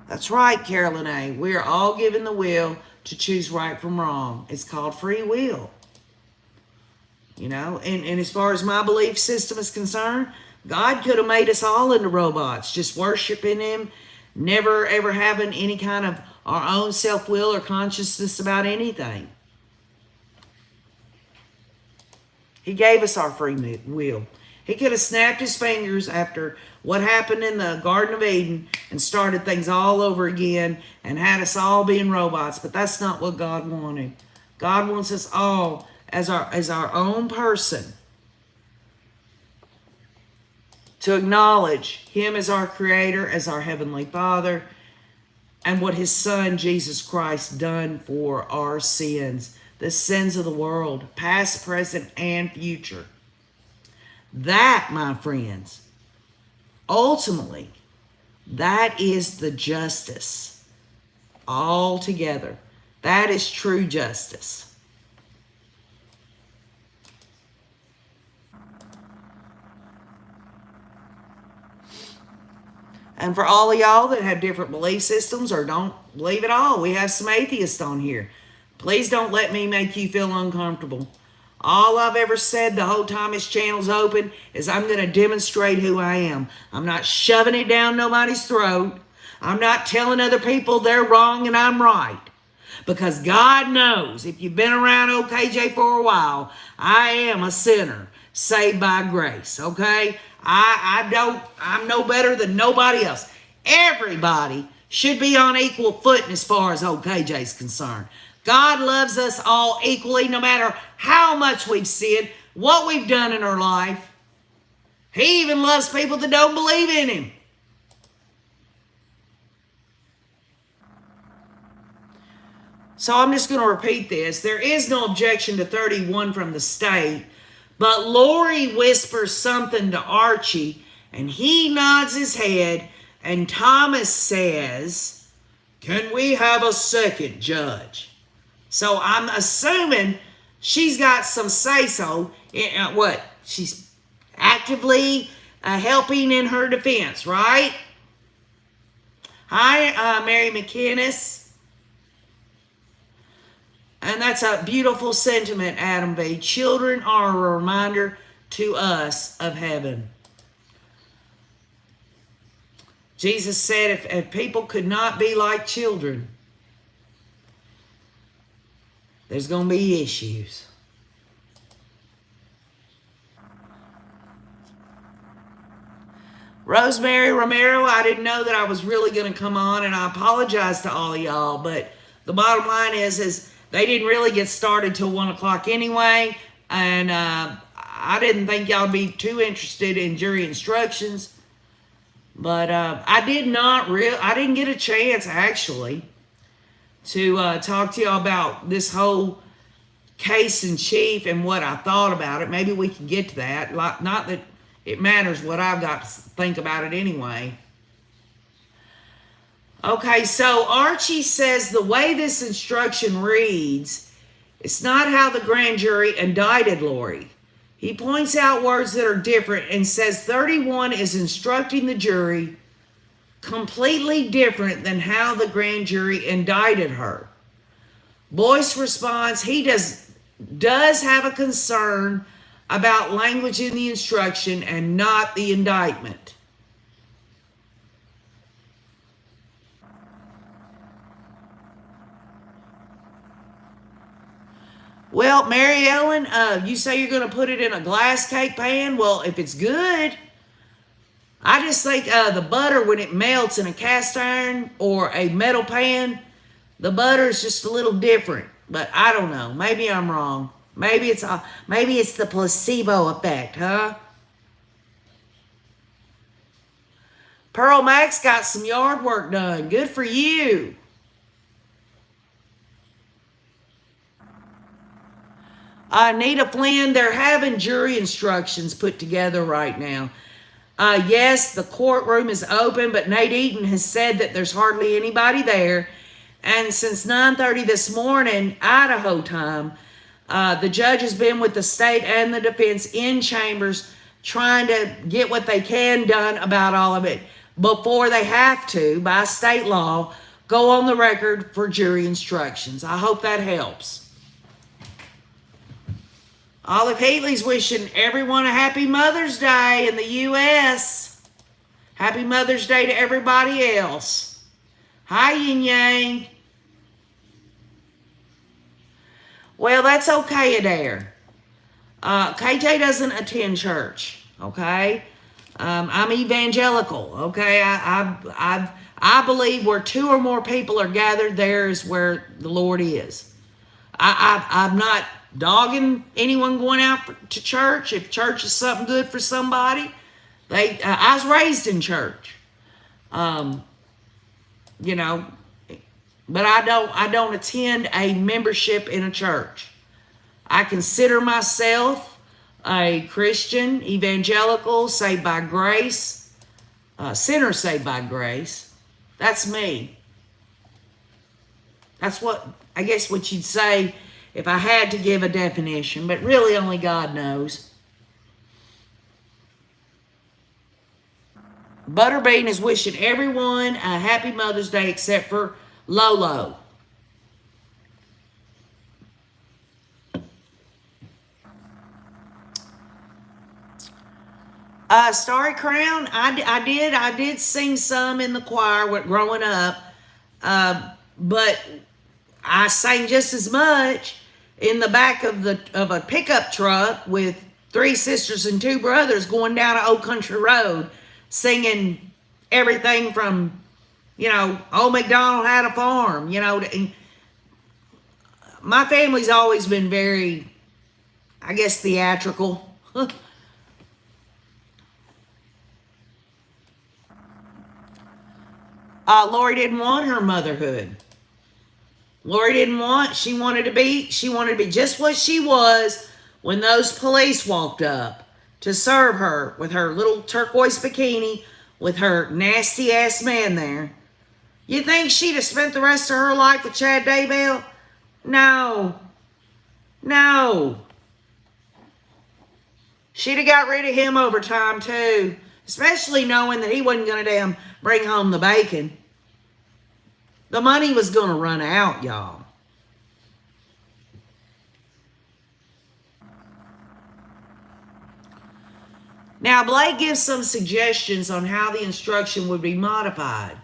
That's right, Carolyn A. We are all given the will to choose right from wrong. It's called free will. You know, and as far as my belief system is concerned, God could have made us all into robots, just worshiping him, never ever having any kind of our own self-will or consciousness about anything. He gave us our free will. He could have snapped his fingers after what happened in the Garden of Eden and started things all over again and had us all being robots, but that's not what God wanted. God wants us all as our own person to acknowledge him as our creator, as our heavenly Father, and what his son Jesus Christ done for our sins, the sins of the world, past, present, and future. That, my friends, ultimately, that is the justice altogether. That is true justice. And for all of y'all that have different belief systems or don't believe at all, we have some atheists on here. Please don't let me make you feel uncomfortable. All I've ever said the whole time this channel's open is I'm going to demonstrate who I am. I'm not shoving it down nobody's throat. I'm not telling other people they're wrong and I'm right. Because God knows, if you've been around OKJ for a while, I am a sinner saved by grace, okay? I'm no better than nobody else. Everybody should be on equal footing as far as OKJ is concerned. God loves us all equally, no matter how much we've sinned, what we've done in our life. He even loves people that don't believe in him. So I'm just going to repeat this. There is no objection to 31 from the state, but Lori whispers something to Archie, and he nods his head, and Thomas says, "Can we have a second, Judge?" So I'm assuming she's got some say-so in what? She's actively helping in her defense, right? Hi, Mary McInnes. And that's a beautiful sentiment, Adam V. Children are a reminder to us of heaven. Jesus said if people could not be like children, there's going to be issues. Rosemary Romero, I didn't know that I was really going to come on, and I apologize to all of y'all, but the bottom line is they didn't really get started till 1 o'clock anyway, and I didn't think y'all would be too interested in jury instructions, but I didn't get a chance, actually, to talk to y'all about this whole case in chief and what I thought about it. Maybe we can get to that. Not that it matters what I've got to think about it anyway. Okay, so Archie says the way this instruction reads, it's not how the grand jury indicted Lori. He points out words that are different and says 31 is instructing the jury completely different than how the grand jury indicted her. Boyce responds he does have a concern about language in the instruction and not the indictment. Well, Mary Ellen, you say you're going to put it in a glass cake pan. Well, if it's good, I just think the butter, when it melts in a cast iron or a metal pan, the butter is just a little different. But I don't know. Maybe I'm wrong. Maybe it's the placebo effect, huh? Pearl Max got some yard work done. Good for you. Nita Flynn, they're having jury instructions put together right now. Yes, the courtroom is open, but Nate Eaton has said that there's hardly anybody there. And since 9:30 this morning, Idaho time, the judge has been with the state and the defense in chambers trying to get what they can done about all of it before they have to, by state law, go on the record for jury instructions. I hope that helps. Olive Heatley's wishing everyone a happy Mother's Day in the U.S. Happy Mother's Day to everybody else. Hi, Yin Yang. Well, that's okay, Adair. KJ doesn't attend church, okay? I'm evangelical, okay? I believe where two or more people are gathered, there is where the Lord is. I'm not dogging anyone going out to church. If church is something good for somebody, I was raised in church, you know, but I don't attend a membership in a church. I consider myself a Christian, evangelical, saved by grace, sinner saved by grace. That's me. That's what I guess what you'd say if I had to give a definition, but really only God knows. Butterbean is wishing everyone a happy Mother's Day except for Lolo. Starry Crown, I did sing some in the choir growing up, but I sang just as much in the back of a pickup truck with three sisters and two brothers going down an old country road, singing everything from, Old MacDonald Had a Farm, my family's always been very, I guess, theatrical. Lori didn't want her motherhood. She wanted to be just what she was when those police walked up to serve her with her little turquoise bikini with her nasty ass man there. You think she'd have spent the rest of her life with Chad Daybell? No. She'd have got rid of him over time too, especially knowing that he wasn't going to damn bring home the bacon. The money was going to run out, y'all. Now, Blake gives some suggestions on how the instruction would be modified.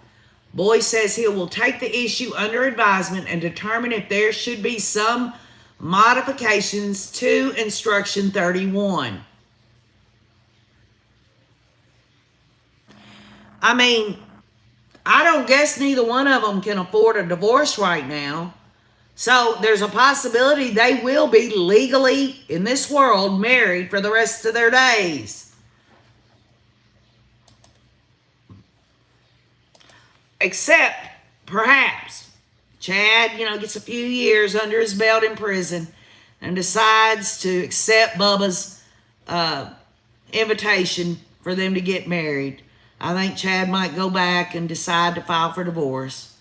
Boyce says he will take the issue under advisement and determine if there should be some modifications to Instruction 31. I mean, I don't guess neither one of them can afford a divorce right now. So there's a possibility they will be legally, in this world, married for the rest of their days. Except, perhaps, Chad, gets a few years under his belt in prison and decides to accept Bubba's invitation for them to get married. I think Chad might go back and decide to file for divorce.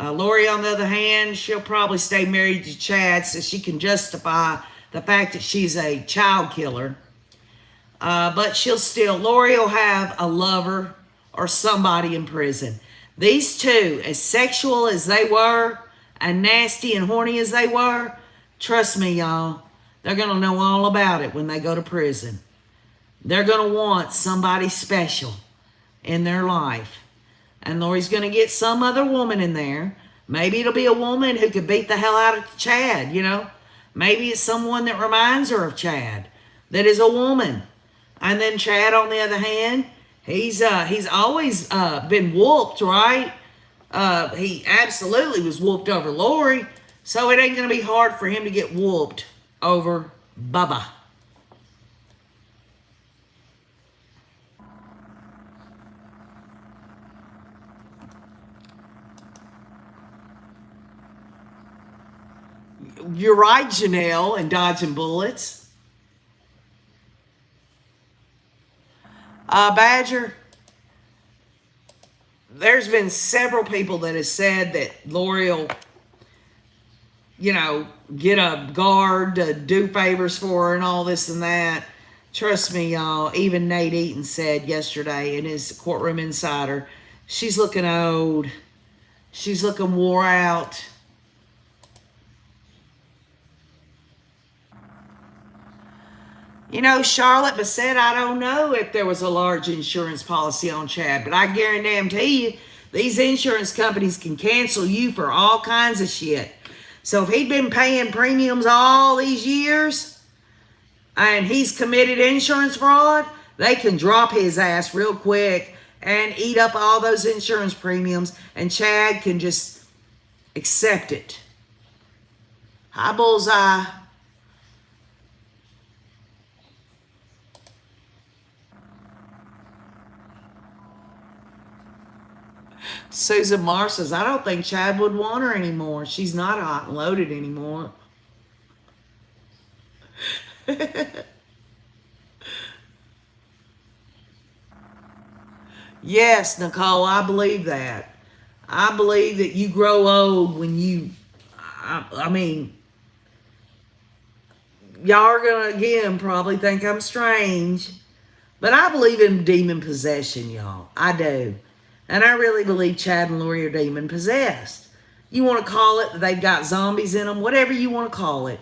Lori, on the other hand, she'll probably stay married to Chad so she can justify the fact that she's a child killer. But Lori will have a lover or somebody in prison. These two, as sexual as they were, and nasty and horny as they were, trust me, y'all, they're going to know all about it when they go to prison. They're going to want somebody special in their life. And Lori's going to get some other woman in there. Maybe it'll be a woman who could beat the hell out of Chad, you know. Maybe it's someone that reminds her of Chad, that is a woman. And then Chad, on the other hand, he's always been whooped, right? He absolutely was whooped over Lori, so it ain't going to be hard for him to get whooped over Bubba. You're right, Janelle, and dodging bullets. Badger, there's been several people that have said that Lori will, you know, get a guard to do favors for her and all this and that. Trust me, y'all, even Nate Eaton said yesterday in his Courtroom Insider, she's looking old. She's looking wore out. You know, Charlotte Bassett, I don't know if there was a large insurance policy on Chad, but I guarantee you, these insurance companies can cancel you for all kinds of shit. So if he'd been paying premiums all these years and he's committed insurance fraud, they can drop his ass real quick and eat up all those insurance premiums, and Chad can just accept it. Hi, Bullseye. Susan Marr says, I don't think Chad would want her anymore. She's not hot and loaded anymore. Yes, Nicole, I believe that. I believe that you grow old when you, I mean, y'all are going to, again, probably think I'm strange, but I believe in demon possession, y'all. I do. And I really believe Chad and Lori are demon possessed. You want to call it that they've got zombies in them, whatever you want to call it.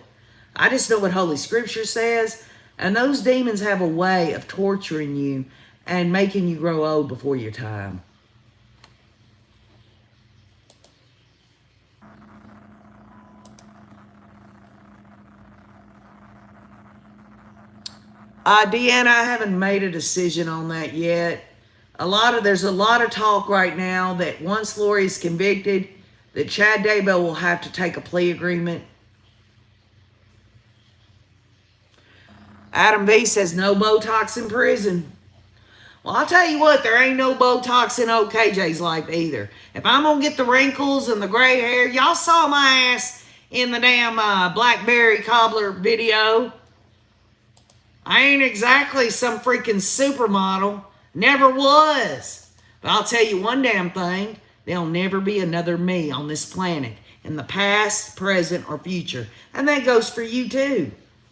I just know what Holy Scripture says. And those demons have a way of torturing you and making you grow old before your time. Deanna, I haven't made a decision on that yet. There's a lot of talk right now that once Lori's convicted, that Chad Daybell will have to take a plea agreement. Adam V says no Botox in prison. Well, I'll tell you what, there ain't no Botox in old KJ's life either. If I'm going to get the wrinkles and the gray hair, y'all saw my ass in the damn Blackberry Cobbler video. I ain't exactly some freaking supermodel. Never was. But I'll tell you one damn thing. There'll never be another me on this planet. In the past, present, or future. And that goes for you too.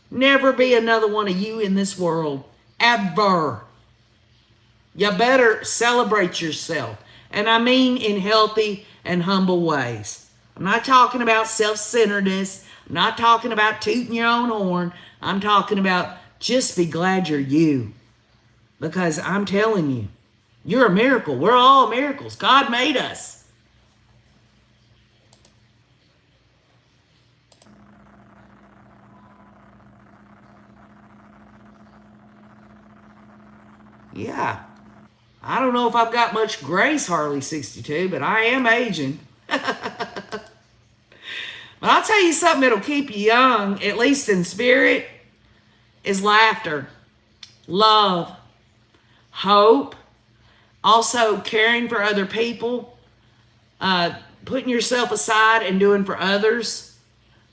Never be another one of you in this world. Ever. You better celebrate yourself. And I mean in healthy and humble ways. I'm not talking about self-centeredness. I'm not talking about tooting your own horn. I'm talking about just be glad you're you. Because I'm telling you, you're a miracle. We're all miracles. God made us. Yeah. I don't know if I've got much grace, Harley 62, but I am aging. But I'll tell you something that'll keep you young, at least in spirit, is laughter, love, hope, also caring for other people, putting yourself aside and doing for others.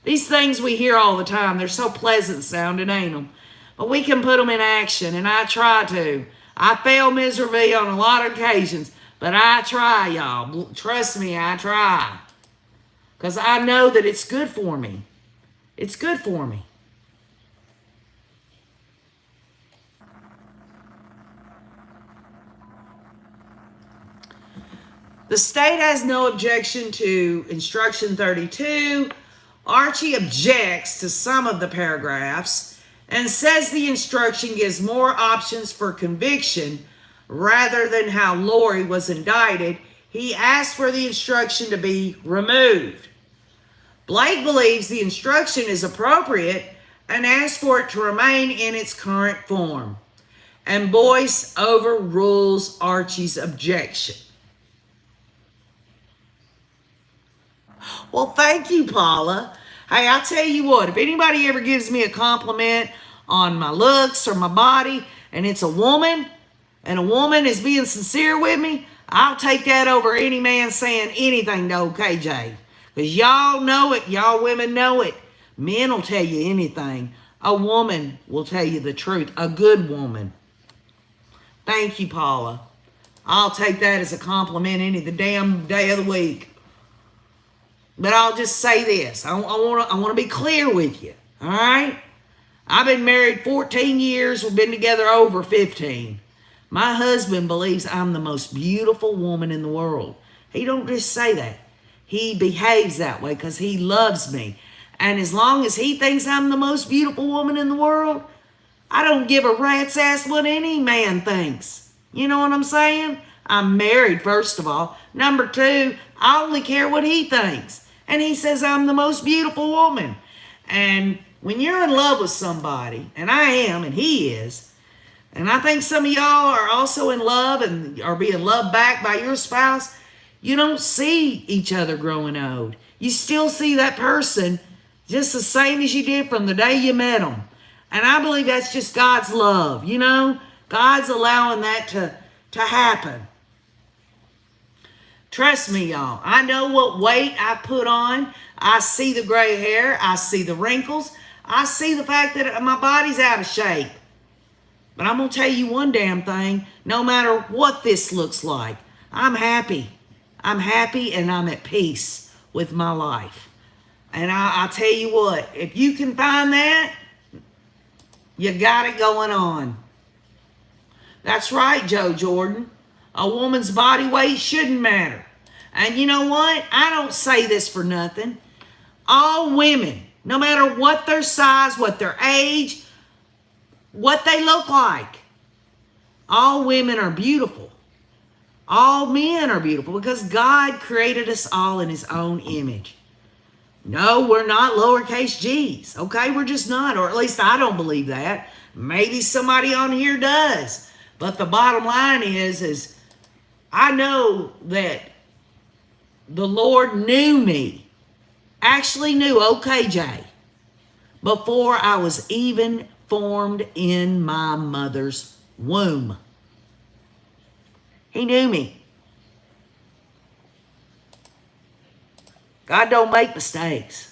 These things we hear all the time, they're so pleasant sounding, ain't them? But we can put them in action, and I try to. I fail miserably on a lot of occasions, but I try, y'all. Trust me, I try. Because I know that it's good for me. It's good for me. The state has no objection to instruction 32. Archie objects to some of the paragraphs and says the instruction gives more options for conviction rather than how Lori was indicted. He asked for the instruction to be removed. Blake believes the instruction is appropriate and asks for it to remain in its current form. And Boyce overrules Archie's objection. Well, thank you, Paula. Hey, I'll tell you what, if anybody ever gives me a compliment on my looks or my body, and it's a woman, and a woman is being sincere with me, I'll take that over any man saying anything to OKJ. Because y'all know it, y'all women know it. Men will tell you anything. A woman will tell you the truth. A good woman. Thank you, Paula. I'll take that as a compliment any the damn day of the week. But I'll just say this. I want to be clear with you. All right? I've been married 14 years. We've been together over 15. My husband believes I'm the most beautiful woman in the world. He don't just say that. He behaves that way because he loves me. And as long as he thinks I'm the most beautiful woman in the world, I don't give a rat's ass what any man thinks. You know what I'm saying? I'm married, first of all. Number two, I only care what he thinks. And he says I'm the most beautiful woman. And when you're in love with somebody, and I am, and he is, and I think some of y'all are also in love and are being loved back by your spouse, you don't see each other growing old. You still see that person just the same as you did from the day you met them. And I believe that's just God's love, you know? God's allowing that to happen. Trust me, y'all. I know what weight I put on. I see the gray hair. I see the wrinkles. I see the fact that my body's out of shape. But I'm going to tell you one damn thing. No matter what this looks like, I'm happy. I'm happy and I'm at peace with my life. And I'll tell you what, if you can find that, you got it going on. That's right, Joe Jordan. A woman's body weight shouldn't matter. And you know what? I don't say this for nothing. All women, no matter what their size, what their age, what they look like, all women are beautiful. All men are beautiful because God created us all in his own image. No, we're not lowercase g's, okay? We're just not, or at least I don't believe that. Maybe somebody on here does. But the bottom line is I know that the Lord knew me, actually knew OKJ, before I was even formed in my mother's womb. He knew me. God don't make mistakes.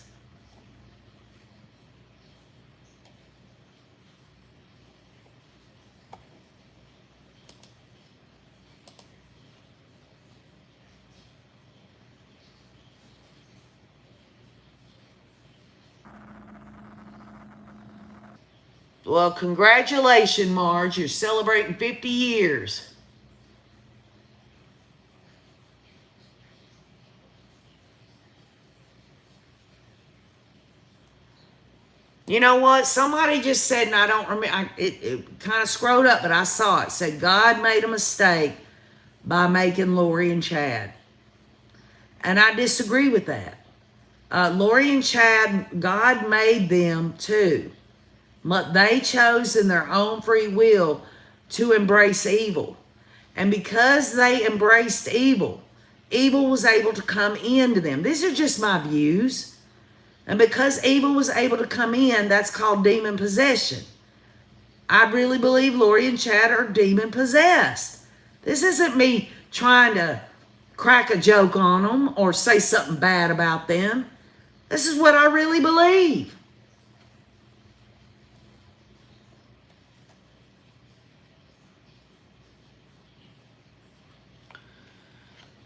Well, congratulations, Marge. You're celebrating 50 years. You know what? Somebody just said, and I don't remember, it kind of scrolled up, but I saw it. Said, God made a mistake by making Lori and Chad. And I disagree with that. Lori and Chad, God made them too. But they chose in their own free will to embrace evil. And because they embraced evil, evil was able to come into them. These are just my views. And because evil was able to come in, that's called demon possession. I really believe Lori and Chad are demon possessed. This isn't me trying to crack a joke on them or say something bad about them. This is what I really believe.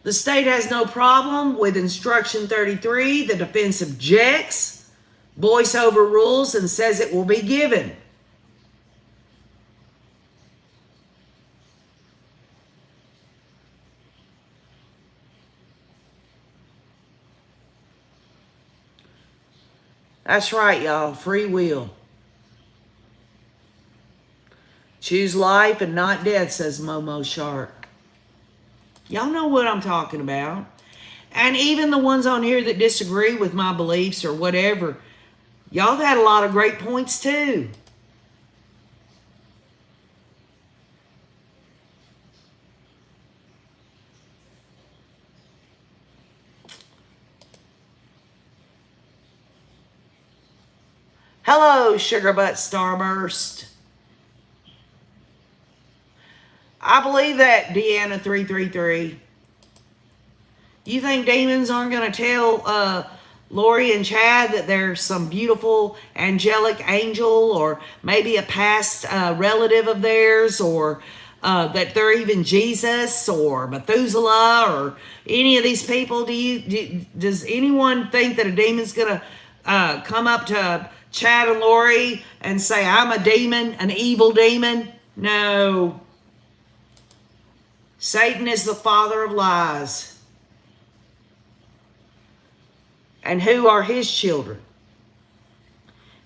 The state has no problem with instruction 33. The defense objects. Boyce overrules and says it will be given. That's right, y'all. Free will. Choose life and not death, says Momo Shark. Y'all know what I'm talking about. And even the ones on here that disagree with my beliefs or whatever, y'all have had a lot of great points too. Hello, Sugar Butt Starburst. I believe that, Deanna333. You think demons aren't going to tell Lori and Chad that there's some beautiful angelic angel or maybe a past relative of theirs, or that they're even Jesus or Methuselah or any of these people? Does anyone think that a demon's going to come up to Chad and Lori and say, I'm a demon, an evil demon? No. Satan is the father of lies. And who are his children?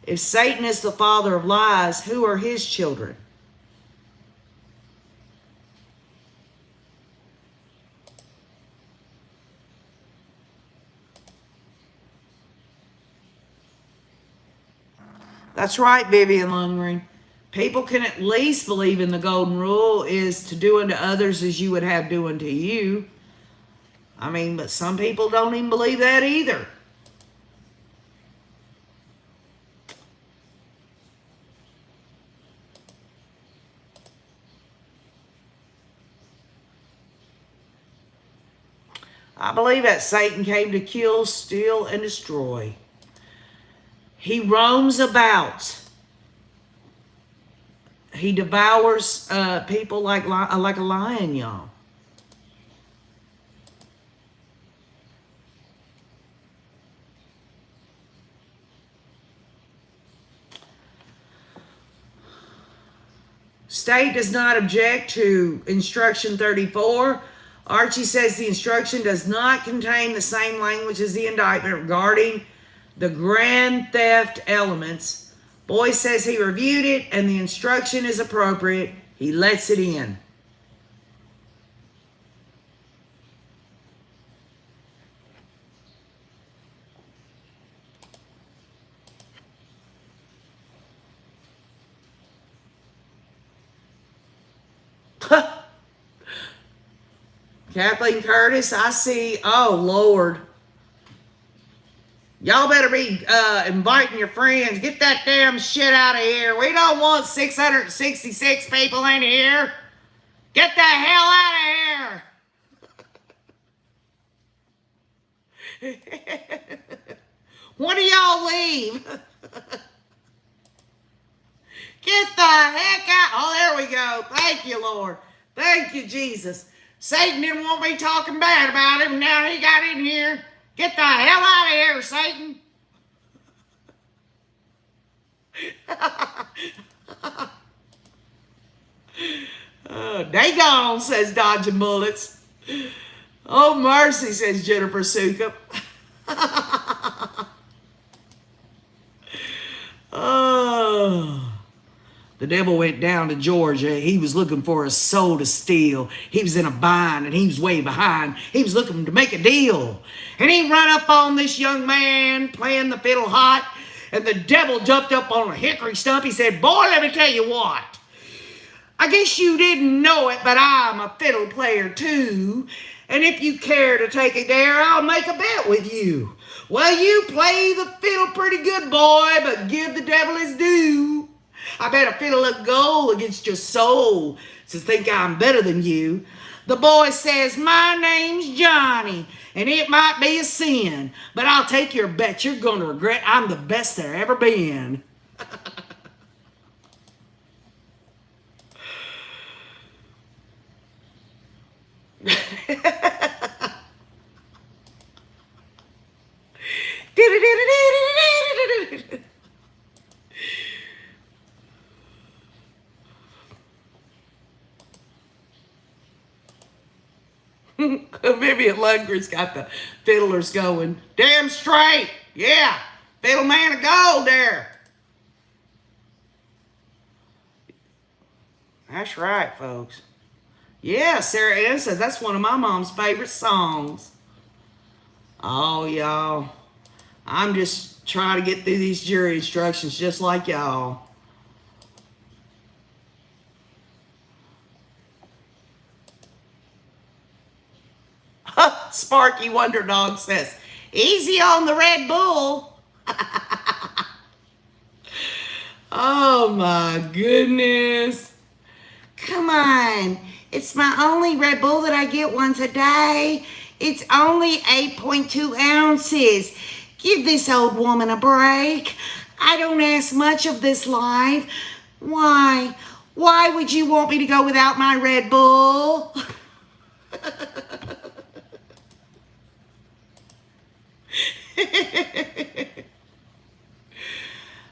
If Satan is the father of lies, who are his children? That's right, Vivian Lundgren. People can at least believe in the golden rule is to do unto others as you would have do unto you. I mean, but some people don't even believe that either. I believe that Satan came to kill, steal, and destroy. He roams about. He devours people like a lion, y'all. State does not object to instruction 34. Archie says the instruction does not contain the same language as the indictment regarding the grand theft elements. Boy says he reviewed it and the instruction is appropriate. He lets it in. Kathleen Curtis, I see. Oh, Lord. Y'all better be inviting your friends. Get that damn shit out of here. We don't want 666 people in here. Get the hell out of here. When do y'all leave? Get the heck out. Oh, there we go. Thank you, Lord. Thank you, Jesus. Satan didn't want me talking bad about him. Now he got in here. Get the hell out of here, Satan. They gone, says Dodging Bullets. Oh, mercy, says Jennifer Sukup. Oh. The devil went down to Georgia. He was looking for a soul to steal. He was in a bind and he was way behind. He was looking to make a deal. And he run up on this young man playing the fiddle hot. And the devil jumped up on a hickory stump. He said, boy, let me tell you what. I guess you didn't know it, but I'm a fiddle player too. And if you care to take a dare, I'll make a bet with you. Well, you play the fiddle pretty good, boy, but give the devil his due. I bet a fiddle a goal against your soul to think I'm better than you. The boy says, my name's Johnny, and it might be a sin, but I'll take your bet. You're going to regret I'm the best there ever been. Vivian Lundgren's got the fiddlers going. Damn straight. Yeah. Fiddle man of gold there. That's right, folks. Yeah, Sarah Ann says that's one of my mom's favorite songs. Oh, y'all. I'm just trying to get through these jury instructions just like y'all. Sparky Wonder Dog says, easy on the Red Bull. Oh my goodness. Come on. It's my only Red Bull that I get once a day. It's only 8.2 ounces. Give this old woman a break. I don't ask much of this life. Why? Why would you want me to go without my Red Bull?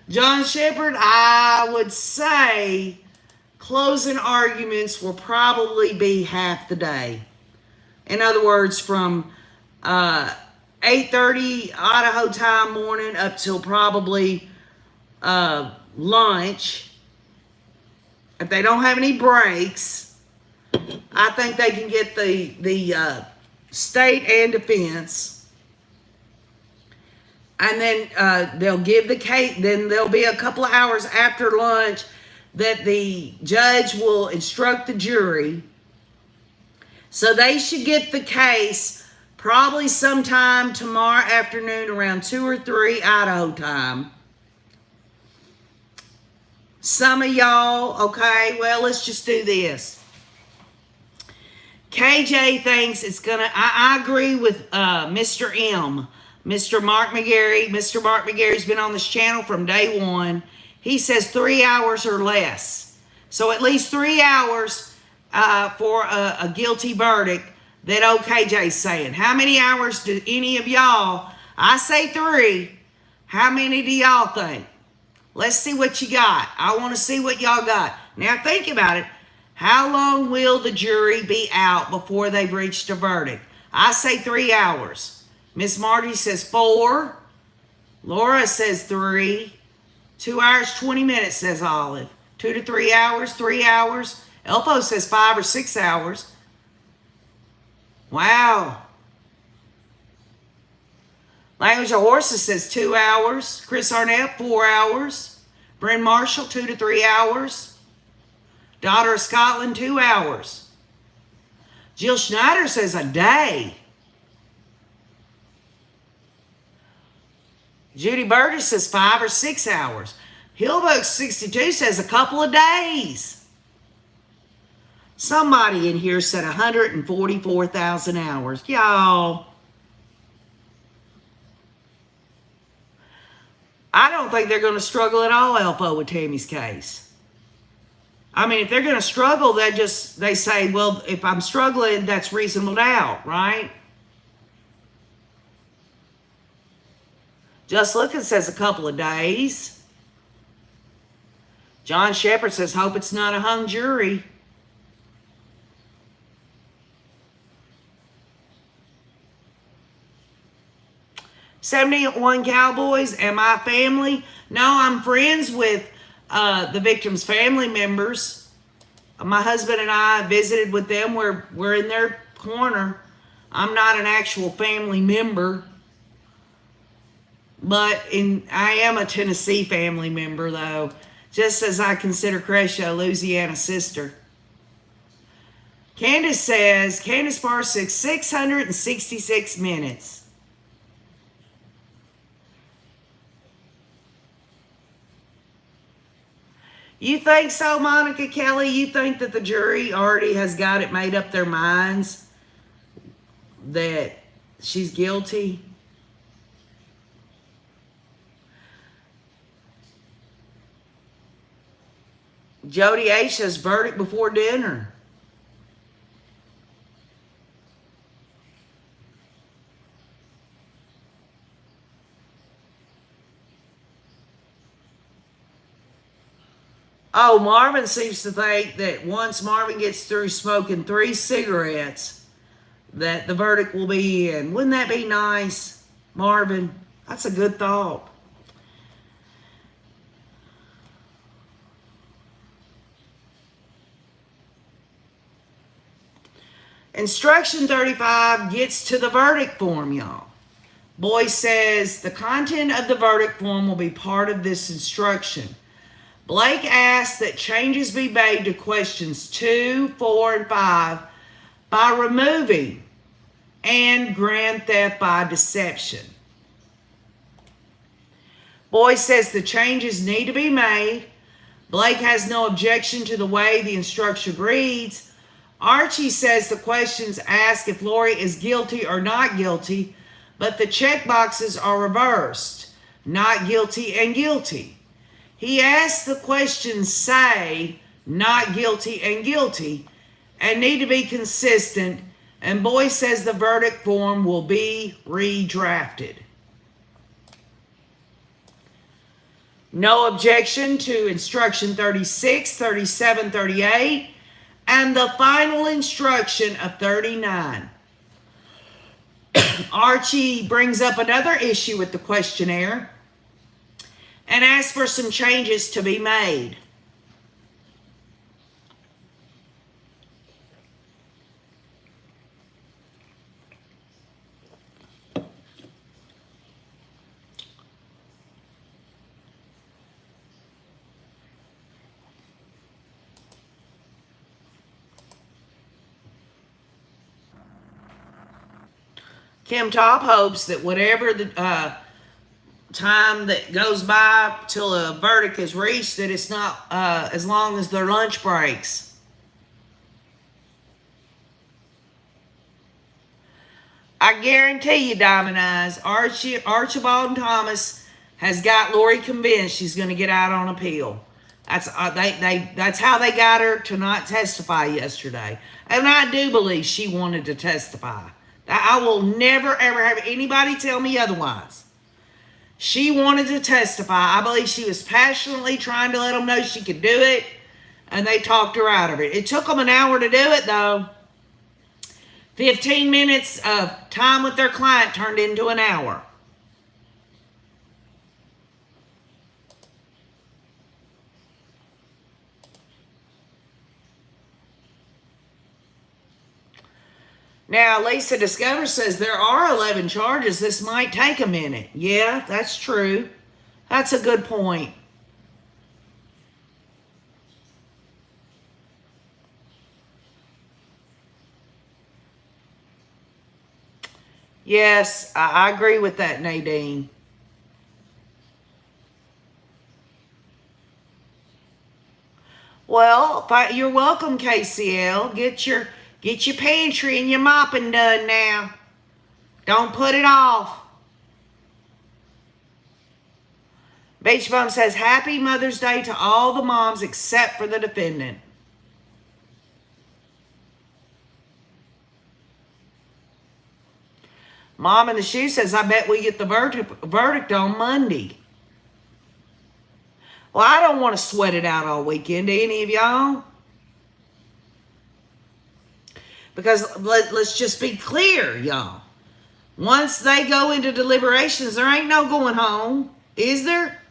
John Shepherd, I would say closing arguments will probably be half the day. In other words, from 8:30 Idaho time morning up till probably lunch. If they don't have any breaks, I think they can get the state and defense. And then they'll give the case. Then there'll be a couple of hours after lunch that the judge will instruct the jury. So they should get the case probably sometime tomorrow afternoon around 2 or 3 Idaho time. Some of y'all, okay, well, let's just do this. KJ thinks it's gonna, I agree with Mr. M. Mr. Mark McGarry. Mr. Mark McGarry's been on this channel from day one. He says 3 hours or less. So at least 3 hours for a guilty verdict that OKJ's saying. How many hours do any of y'all, I say 3, how many do y'all think? Let's see what you got. I want to see what y'all got. Now think about it. How long will the jury be out before they've reached a verdict? I say 3 hours. Miss Marty says 4. Laura says 3. 2 hours, 20 minutes, says Olive. 2 to 3 hours, 3 hours. Elfo says 5 or 6 hours. Wow. Language of Horses says 2 hours. Chris Arnett, 4 hours. Bryn Marshall, 2 to 3 hours. Daughter of Scotland, 2 hours. Jill Schneider says a day. Judy Burgess says 5 or 6 hours. Hillbug62 says a couple of days. Somebody in here said 144,000 hours. Y'all, I don't think they're going to struggle at all, Elfo, with Tammy's case. I mean, if they're going to struggle, they say, well, if I'm struggling, that's reasonable doubt, right? Just Looking says a couple of days. John Shepherd says, hope it's not a hung jury. '71 Cowboys, am I family? No, I'm friends with the victims' family members. My husband and I visited with them. We're in their corner. I'm not an actual family member. But I am a Tennessee family member, though, just as I consider Cresho Louisiana's sister. Candace Barr says 666 minutes. You think so, Monica Kelly? You think that the jury already has got it made up their minds that she's guilty? Jody H says verdict before dinner. Oh, Marvin seems to think that once Marvin gets through smoking 3 cigarettes, that the verdict will be in. Wouldn't that be nice, Marvin? That's a good thought. Instruction 35 gets to the verdict form, y'all. Boy says the content of the verdict form will be part of this instruction. Blake asks that changes be made to questions 2, 4, and 5 by removing and grand theft by deception. Boy says the changes need to be made. Blake has no objection to the way the instruction reads. Archie says the questions ask if Lori is guilty or not guilty, but the check boxes are reversed, not guilty and guilty. He asks the questions say not guilty and need to be consistent, and Boy says the verdict form will be redrafted. No objection to instruction 36, 37, 38, and the final instruction of 39. Archie brings up another issue with the questionnaire and asks for some changes to be made. Kim Top hopes that whatever the time that goes by till a verdict is reached, that it's not as long as their lunch breaks. I guarantee you, Diamond Eyes, Archibald Thomas has got Lori convinced she's going to get out on appeal. That's that's how they got her to not testify yesterday, and I do believe she wanted to testify. I will never, ever have anybody tell me otherwise. She wanted to testify. I believe she was passionately trying to let them know she could do it, and they talked her out of it. It took them an hour to do it, though. 15 minutes of time with their client turned into an hour. Now, Lisa Discover says there are 11 charges. This might take a minute. Yeah, that's true. That's a good point. Yes, I agree with that, Nadine. Well, you're welcome, KCL. Get your pantry and your mopping done now. Don't put it off. Beach Bum says, Happy Mother's Day to all the moms except for the defendant. Mom in the Shoe says, I bet we get the verdict on Monday. Well, I don't want to sweat it out all weekend. Do any of y'all? Because let's just be clear, y'all. Once they go into deliberations, there ain't no going home, is there?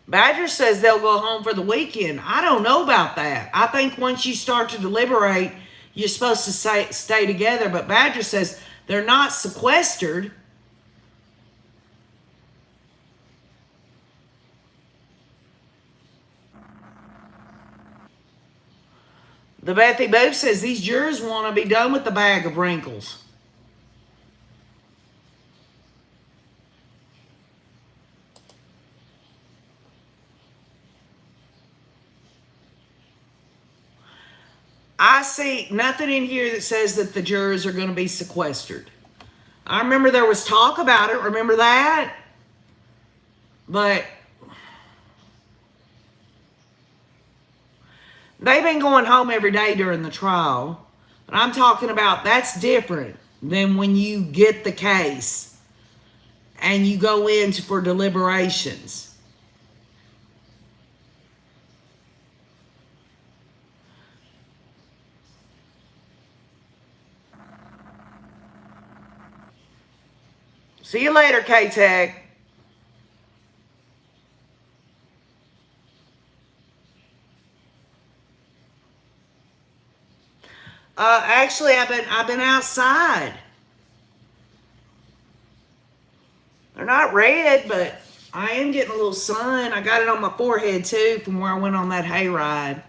Badger says they'll go home for the weekend. I don't know about that. I think once you start to deliberate, you're supposed to stay together. But Badger says they're not sequestered. The Bethy Booth says these jurors want to be done with the bag of wrinkles. I see nothing in here that says that the jurors are going to be sequestered. I remember there was talk about it. Remember that? But they've been going home every day during the trial. But I'm talking about that's different than when you get the case and you go in for deliberations. See you later, K-Tech. Actually, I've been outside. They're not red, but I am getting a little sun. I got it on my forehead too from where I went on that hayride.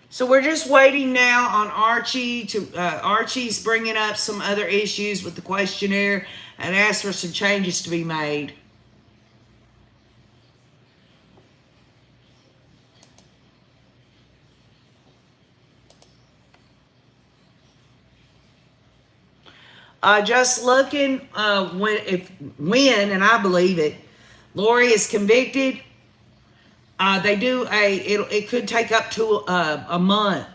So we're just waiting now on Archie to Archie's bringing up some other issues with the questionnaire and asked for some changes to be made. Just looking when and I believe it, Lori is convicted. They do it could take up to a month.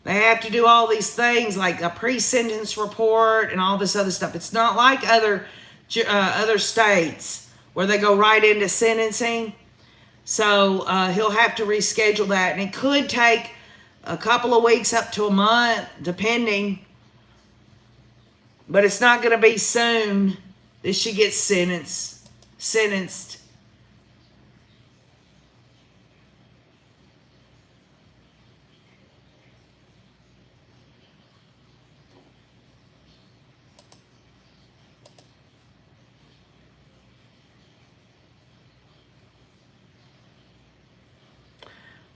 They have to do all these things like a pre-sentence report and all this other stuff. It's not like other states where they go right into sentencing. So he'll have to reschedule that, and it could take a couple of weeks up to a month, depending. But it's not going to be soon that she gets sentenced.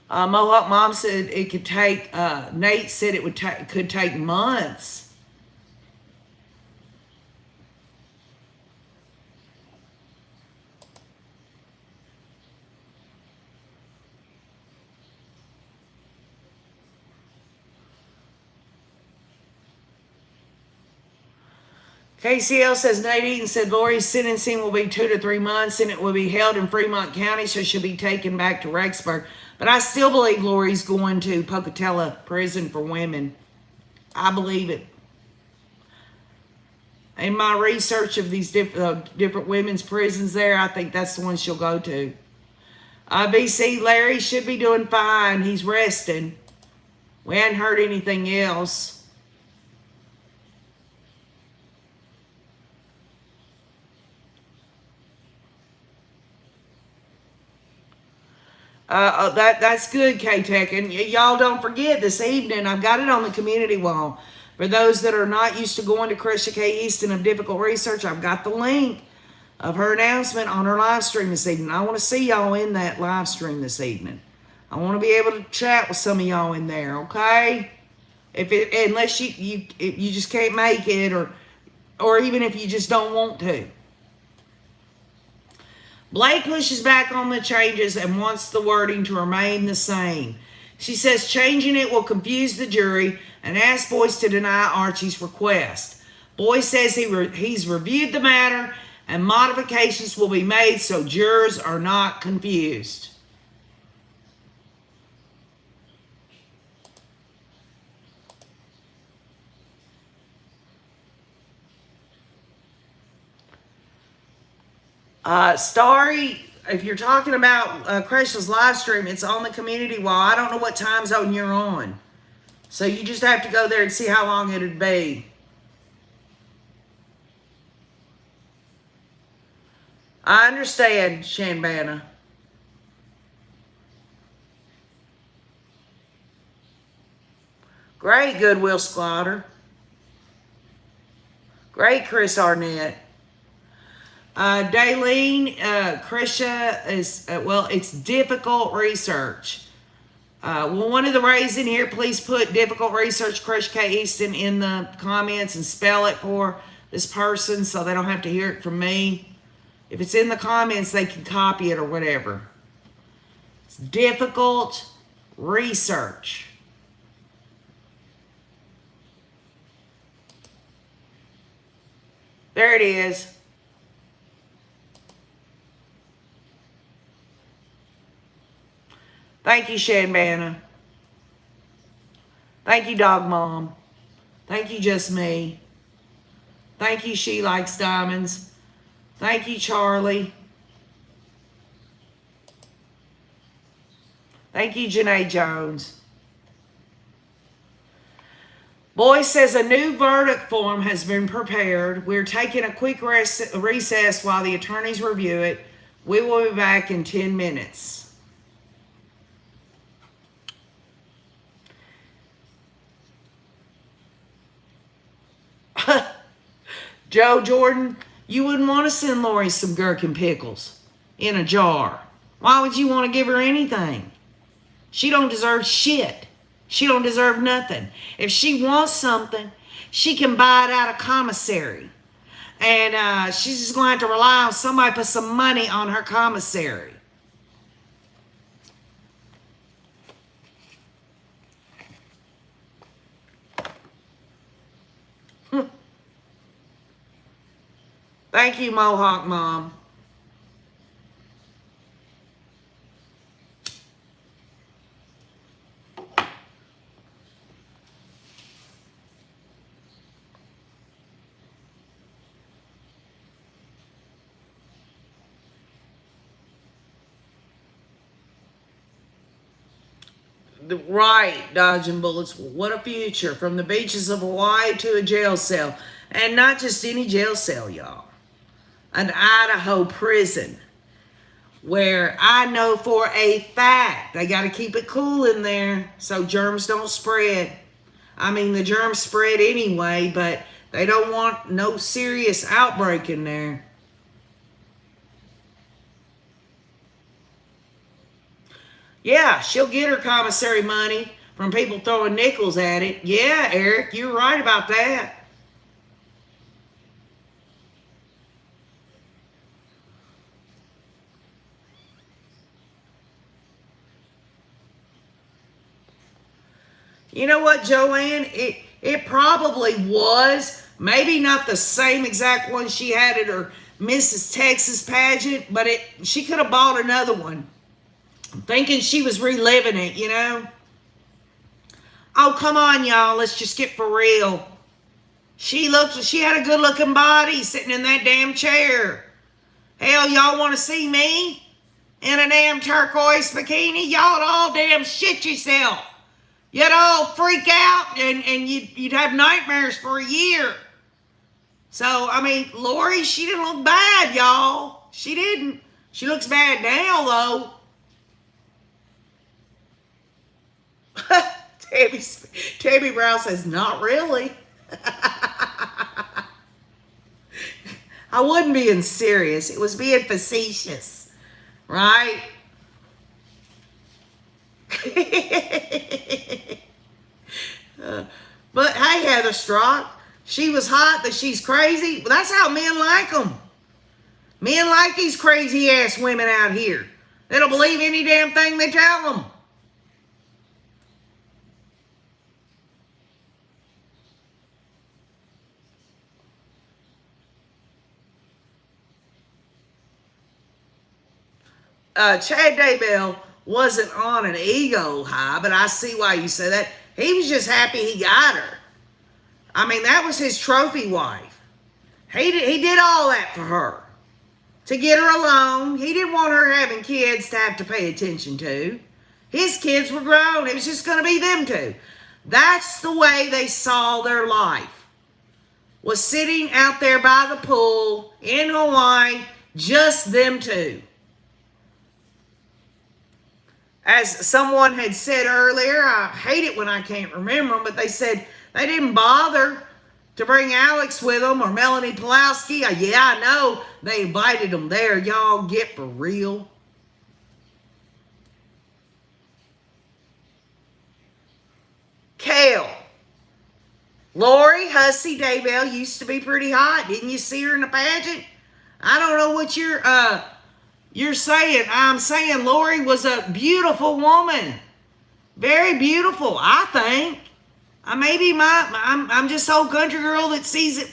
Mohawk Mom said it could take. Nate said it could take months. KCL says Nadine said Lori's sentencing will be 2 to 3 months and it will be held in Fremont County, so she'll be taken back to Rexburg. But I still believe Lori's going to Pocatello Prison for Women. I believe it. In my research of these different women's prisons there, I think that's the one she'll go to. BC, Larry should be doing fine. He's resting. We hadn't heard anything else. That's good, K-Tech. And y'all don't forget, this evening, I've got it on the community wall. For those that are not used to going to Krisha K. Easton of Difficult Research, I've got the link of her announcement on her live stream this evening. I want to see y'all in that live stream this evening. I want to be able to chat with some of y'all in there, okay? Unless you just can't make it, or even if you just don't want to. Blake pushes back on the changes and wants the wording to remain the same. She says changing it will confuse the jury and asks Boyce to deny Archie's request. Boyce says he's reviewed the matter and modifications will be made so jurors are not confused. Starry, if you're talking about Krisha's live stream, it's on the community wall. I don't know what time zone you're on. So you just have to go there and see how long it'd be. I understand, Shanbana. Great, Goodwill Squatter. Great, Chris Arnett. Daylene, Krisha is, it's difficult research. Will one of the rays in here please put difficult research Krisha K. Easton in the comments and spell it for this person so they don't have to hear it from me? If it's in the comments, they can copy it or whatever. It's difficult research. There it is. Thank you, Shanbana. Thank you, Dog Mom. Thank you, Just Me. Thank you, She Likes Diamonds. Thank you, Charlie. Thank you, Janae Jones. Boy says a new verdict form has been prepared. We're taking a quick recess while the attorneys review it. We will be back in 10 minutes. Joe Jordan, you wouldn't want to send Lori some gherkin pickles in a jar. Why would you want to give her anything? She don't deserve shit. She don't deserve nothing. If she wants something, she can buy it out of commissary. And she's just going to have to rely on somebody to put some money on her commissary. Thank you, Mohawk Mom. Right, dodging bullets. What a future. From the beaches of Hawaii to a jail cell. And not just any jail cell, y'all. An Idaho prison. Where I know for a fact they got to keep it cool in there so germs don't spread. I mean, the germs spread anyway, but they don't want no serious outbreak in there. Yeah, she'll get her commissary money from people throwing nickels at it. Yeah, Eric, you're right about that. You know what, Joanne? It probably was. Maybe not the same exact one she had at her Mrs. Texas pageant, but she could have bought another one. Thinking she was reliving it, you know? Oh, come on, y'all. Let's just get for real. She had a good looking body sitting in that damn chair. Hell, y'all want to see me in a damn turquoise bikini? Y'all all damn shit yourself. You'd all freak out and you'd have nightmares for a year. So, I mean, Lori, she didn't look bad, y'all. She didn't. She looks bad now, though. Tammy Brown says, not really. I wasn't being serious. It was being facetious. Right? But hey, Heather Strock, she was hot, but she's crazy. Well, that's how men like them. Men like these crazy ass women out here. They don't believe any damn thing they tell them. Chad Daybell wasn't on an ego high, but I see why you say that. He was just happy he got her. I mean, that was his trophy wife. He did all that for her. To get her alone. He didn't want her having kids to have to pay attention to. His kids were grown. It was just going to be them two. That's the way they saw their life. Was sitting out there by the pool in Hawaii, just them two. As someone had said earlier, I hate it when I can't remember them, but they said they didn't bother to bring Alex with them or Melanie Pulaski. Yeah, I know they invited them there. Y'all get for real. Kale. Lori Hussey Daybell used to be pretty hot. Didn't you see her in the pageant? I don't know what you're saying. I'm saying Lori was a beautiful woman. Very beautiful, I think. I'm just old country girl that sees it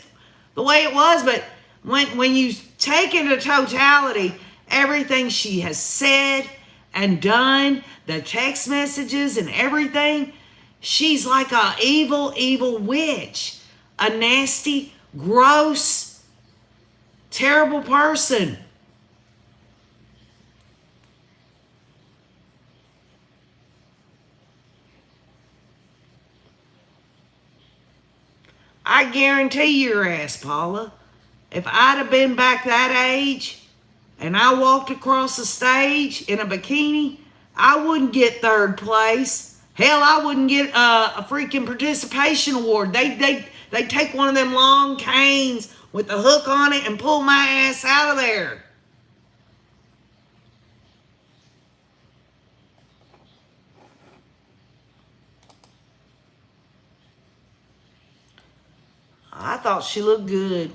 the way it was, but when you take into totality everything she has said and done, the text messages and everything, she's like a evil witch. A nasty, gross, terrible person. I guarantee your ass, Paula, if I'd have been back that age and I walked across the stage in a bikini, I wouldn't get third place. Hell, I wouldn't get a freaking participation award. They take one of them long canes with the hook on it and pull my ass out of there. I thought she looked good.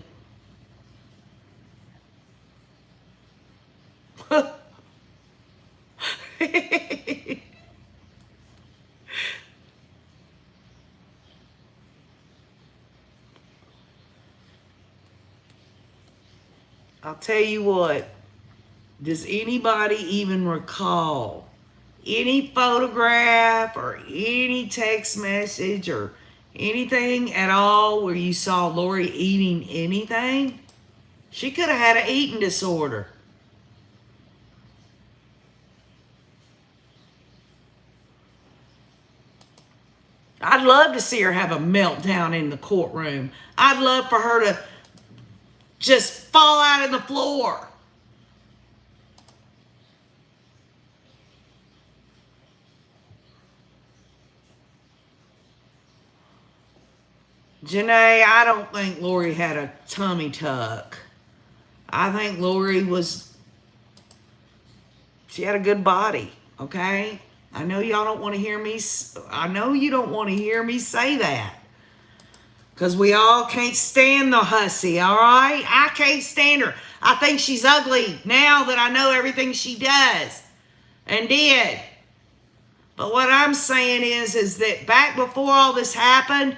I'll tell you what. Does anybody even recall any photograph or any text message or anything at all where you saw Lori eating anything? She could have had an eating disorder. I'd love to see her have a meltdown in the courtroom. I'd love for her to just fall out on the floor. Janae, I don't think Lori had a tummy tuck. I think Lori she had a good body, okay? I know y'all don't want to hear me, I know you don't want to hear me say that. Because we all can't stand the hussy, all right? I can't stand her. I think she's ugly now that I know everything she does and did. But what I'm saying is that back before all this happened,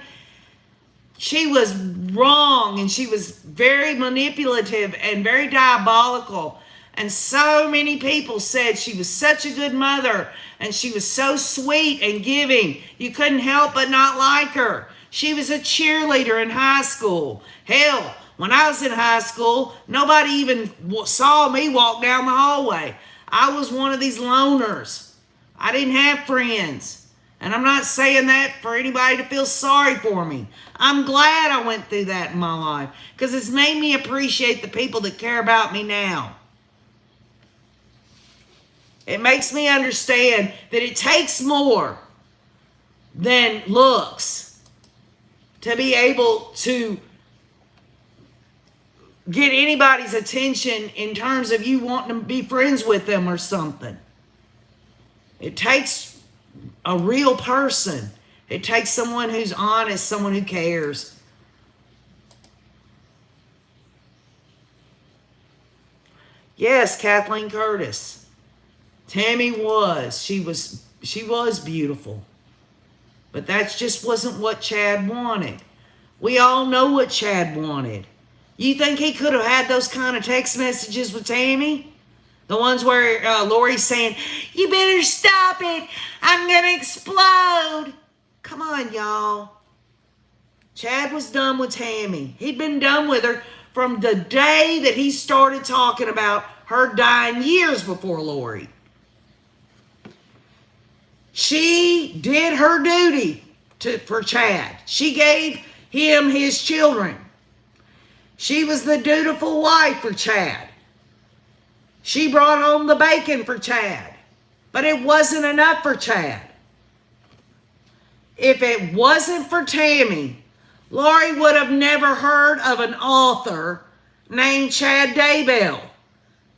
she was wrong and she was very manipulative and very diabolical. And so many people said she was such a good mother and she was so sweet and giving. You couldn't help but not like her. She was a cheerleader in high school. Hell, when I was in high school, nobody even saw me walk down the hallway. I was one of these loners. I didn't have friends. And I'm not saying that for anybody to feel sorry for me. I'm glad I went through that in my life because it's made me appreciate the people that care about me now. It makes me understand that it takes more than looks to be able to get anybody's attention in terms of you wanting to be friends with them or something. It takes a real person. It takes someone who's honest, someone who cares. Yes, Kathleen Curtis. Tammy was. She was beautiful. But that just wasn't what Chad wanted. We all know what Chad wanted. You think he could have had those kind of text messages with Tammy? The ones where Lori's saying, "You better stop it. I'm going to explode." Come on, y'all. Chad was done with Tammy. He'd been done with her from the day that he started talking about her dying years before Lori. She did her duty for Chad. She gave him his children. She was the dutiful wife for Chad. She brought home the bacon for Chad. But it wasn't enough for Chad. If it wasn't for Tammy, Lori would have never heard of an author named Chad Daybell.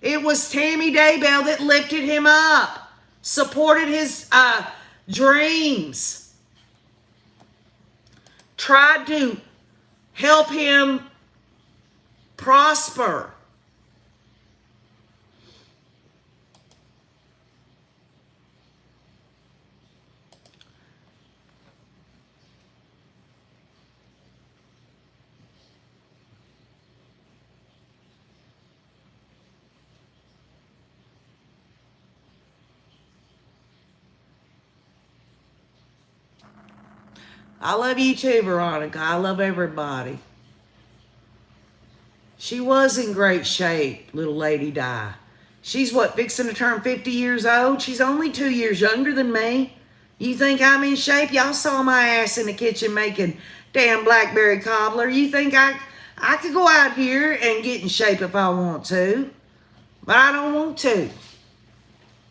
It was Tammy Daybell that lifted him up, supported his dreams, tried to help him prosper. I love you too, Veronica. I love everybody. She was in great shape, little Lady Di. She's what, fixing to turn 50 years old? She's only 2 years younger than me. You think I'm in shape? Y'all saw my ass in the kitchen making Damn blackberry cobbler. You think I could go out here and get in shape if I want to, but I don't want to.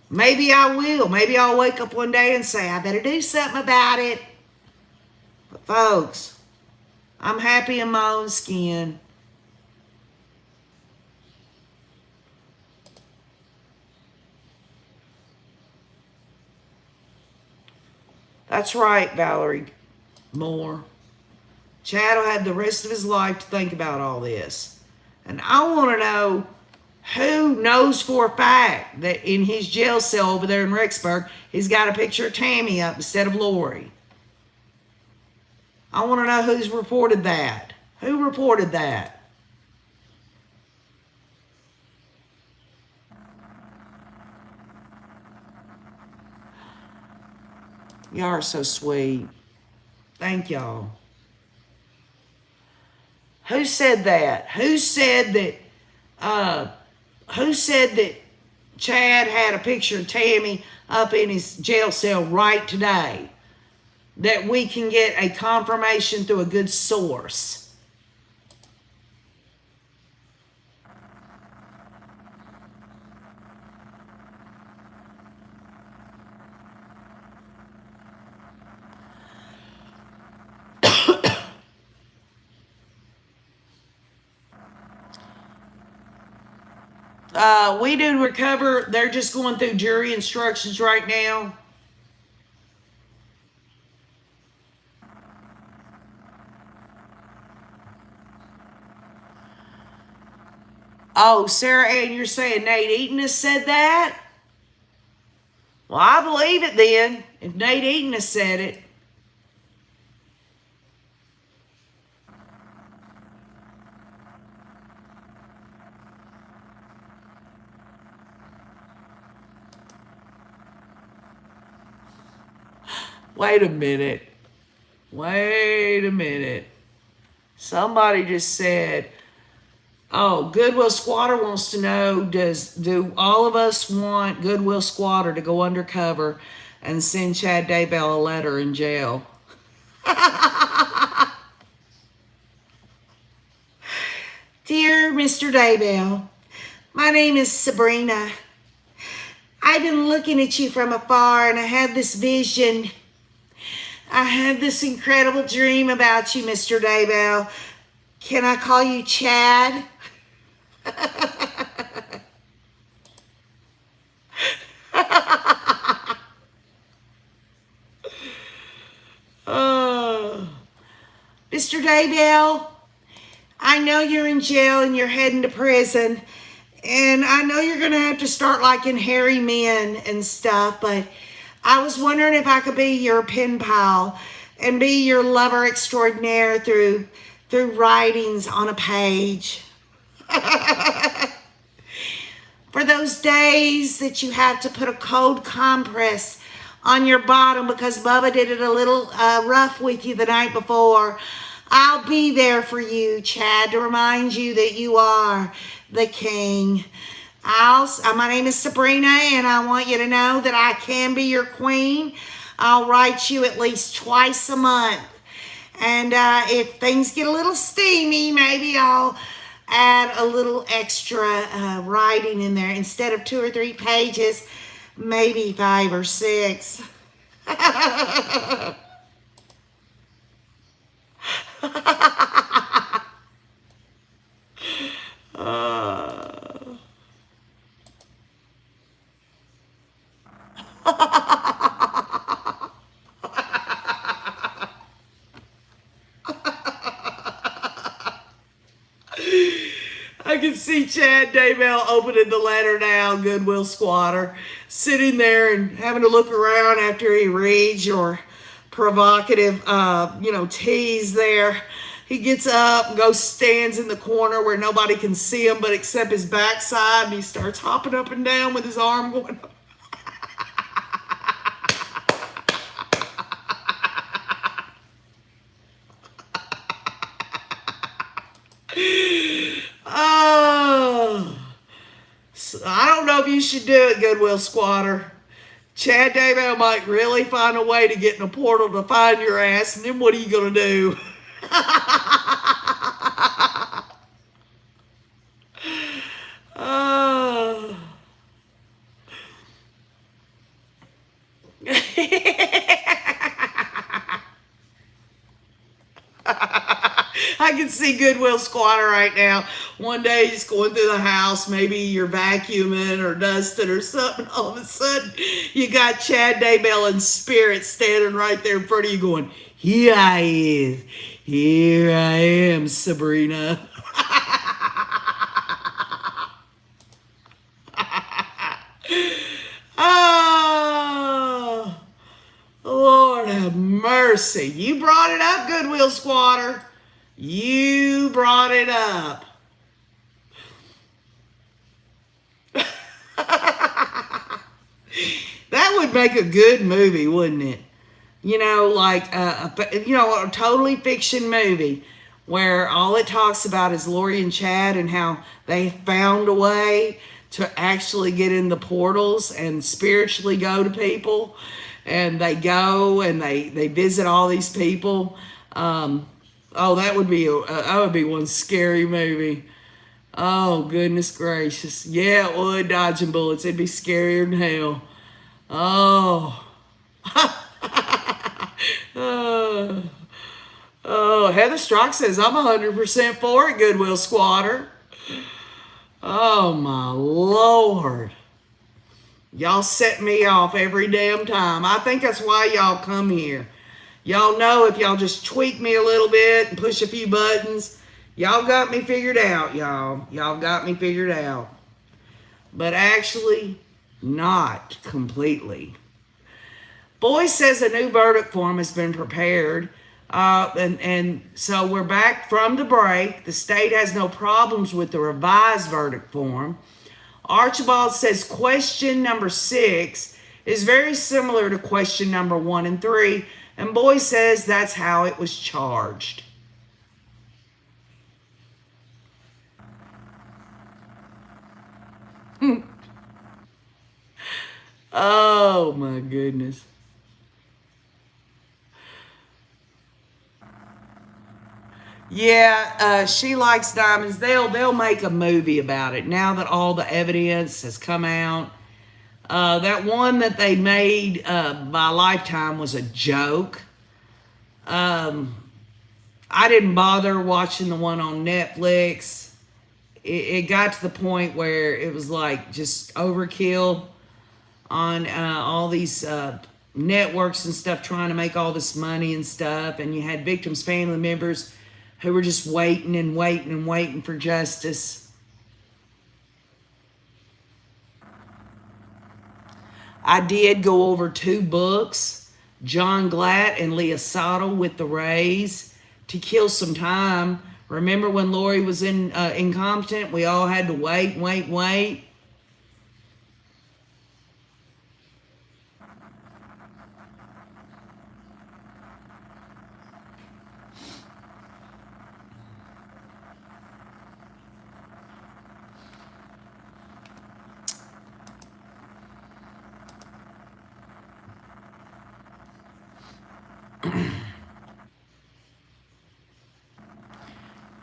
Maybe I will. Maybe I'll wake up one day and say, I better do something about it. But folks, I'm happy in my own skin. That's right, Valerie Moore. Chad will have the rest of his life to think about all this. And I want to know who knows for a fact that in his jail cell over there in Rexburg, he's got a picture of Tammy up instead of Lori. I want to know who's reported that. Who reported that? Y'all are so sweet. Thank y'all. Who said that? Who said that Chad had a picture of Tammy up in his jail cell right today? That we can get a confirmation through a good source. We do recover. They're just going through jury instructions right now. Oh, Sarah Ann, you're saying Nate Eaton has said that? Well, I believe it then, if Nate Eaton has said it. Wait a minute. Wait a minute. Somebody just said, oh, Goodwill Squatter wants to know, do all of us want Goodwill Squatter to go undercover and send Chad Daybell a letter in jail? Dear Mr. Daybell, my name is Sabrina. I've been looking at you from afar and I had this vision. I had this incredible dream about you, Mr. Daybell. Can I call you Chad? Mr. Daybell, I know you're in jail and you're heading to prison. And I know you're going to have to start liking hairy men and stuff, but I was wondering if I could be your pen pal and be your lover extraordinaire through writings on a page. For those days that you have to put a cold compress on your bottom because Bubba did it a little rough with you the night before, I'll be there for you, Chad, to remind you that you are the king. My name is Sabrina, and I want you to know that I can be your queen. I'll write you at least twice a month. And if things get a little steamy, maybe I'll add a little extra writing in there. Instead of 2 or 3 pages, maybe 5 or 6. I can see Chad Daybell opening the letter now, Goodwill Squatter, sitting there and having to look around after he reads your provocative, tease there. He gets up and goes, stands in the corner where nobody can see him but except his backside, and he starts hopping up and down with his arm going up. Oh, so I don't know if you should do it, Goodwill Squatter. Chad Daybell might really find a way to get in a portal to find your ass, and then what are you going to do? I can see Goodwill Squatter right now. One day he's going through the house, maybe you're vacuuming or dusting or something. All of a sudden, you got Chad Daybell in spirit standing right there in front of you going, "Here I is. Here I am, Sabrina." Oh, Lord have mercy. You brought it up, Goodwill Squatter. You brought it up. That would make a good movie, wouldn't it? You know, like a totally fiction movie where all it talks about is Lori and Chad and how they found a way to actually get in the portals and spiritually go to people, and they go and they visit all these people. Oh, that would be one scary movie. Oh, goodness gracious. Yeah, it would, dodging bullets. It'd be scarier than hell. Oh. Oh, Heather Strock says, I'm 100% for it, Goodwill Squatter. Oh, my Lord. Y'all set me off every damn time. I think that's why y'all come here. Y'all know if y'all just tweak me a little bit and push a few buttons, y'all got me figured out, y'all. Y'all got me figured out. But actually, not completely. Boy says a new verdict form has been prepared. And so we're back from the break. The state has no problems with the revised verdict form. Archibald says question number 6 is very similar to question number 1 and 3. And Boy says that's how it was charged. Oh my goodness. Yeah, She Likes Diamonds. They'll make a movie about it now that all the evidence has come out. That one that they made by Lifetime was a joke. I didn't bother watching the one on Netflix. It got to the point where it was like just overkill on all these networks and stuff trying to make all this money and stuff. And you had victims' family members who were just waiting and waiting and waiting for justice. I did go over 2 books, John Glatt and Leah Sottle with the Rays, to kill some time. Remember when Lori was incompetent? We all had to wait.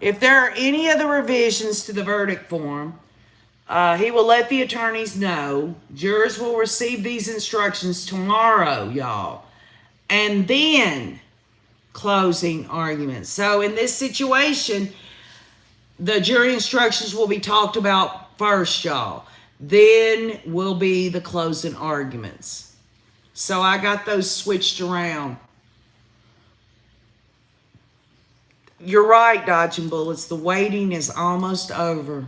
If there are any other revisions to the verdict form, he will let the attorneys know. Jurors will receive these instructions tomorrow, y'all. And then closing arguments. So in this situation, the jury instructions will be talked about first, y'all. Then will be the closing arguments. So I got those switched around. You're right, dodging bullets. The waiting is almost over.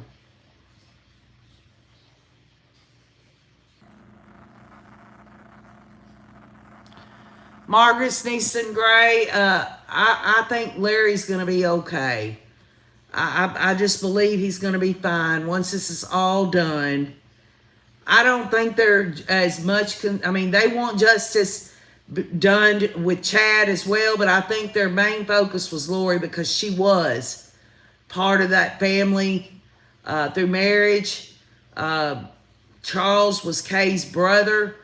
Margaret Sneeson Gray, I think Larry's going to be okay. I just believe he's going to be fine once this is all done. I don't think they're as much, they want justice done with Chad as well, but I think their main focus was Lori because she was part of that family through marriage. Charles was Kay's brother,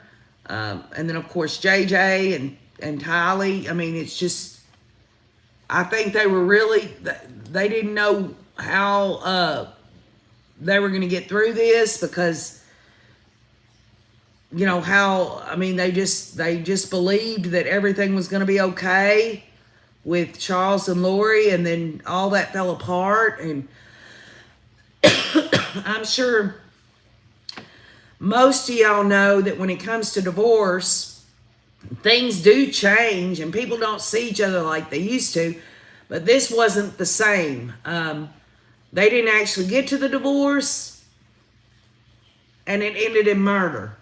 and then of course JJ and Tylee. It's just, I think they were really, they didn't know how they were going to get through this because they just believed that everything was going to be okay with Charles and Lori, and then all that fell apart. And I'm sure most of y'all know that when it comes to divorce, things do change and people don't see each other like they used to. But this wasn't the same. They didn't actually get to the divorce, and it ended in murder.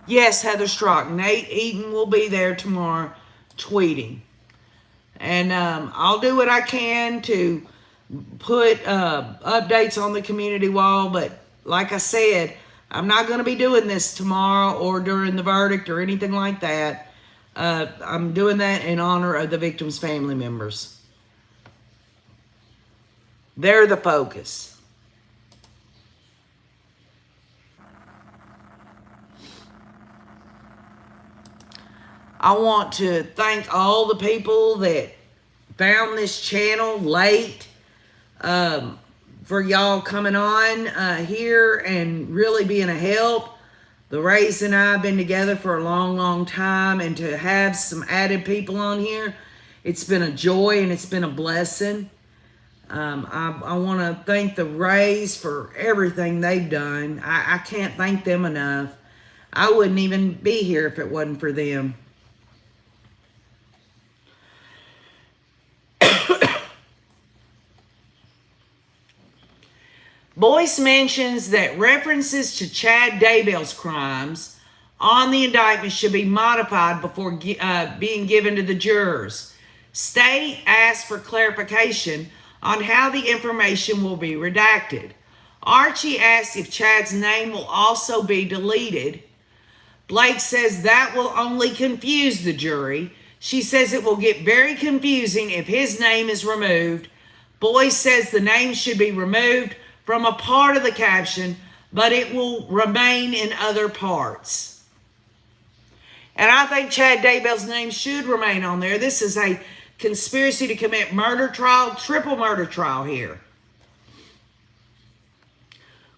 Yes, Heather Strock. Nate Eaton will be there tomorrow tweeting. And I'll do what I can to put updates on the community wall. But like I said, I'm not going to be doing this tomorrow or during the verdict or anything like that. I'm doing that in honor of the victims' family members. They're the focus. I want to thank all the people that found this channel late, for y'all coming on here and really being a help. The Rays and I have been together for a long, long time, and to have some added people on here, it's been a joy and it's been a blessing. I want to thank the Rays for everything they've done. I can't thank them enough. I wouldn't even be here if it wasn't for them. Boyce mentions that references to Chad Daybell's crimes on the indictment should be modified before being given to the jurors. State asked for clarification on how the information will be redacted. Archie asked if Chad's name will also be deleted. Blake says that will only confuse the jury. She says it will get very confusing if his name is removed. Boyce says the name should be removed from a part of the caption, but it will remain in other parts. And I think Chad Daybell's name should remain on there. This is a conspiracy to commit murder trial, triple murder trial here.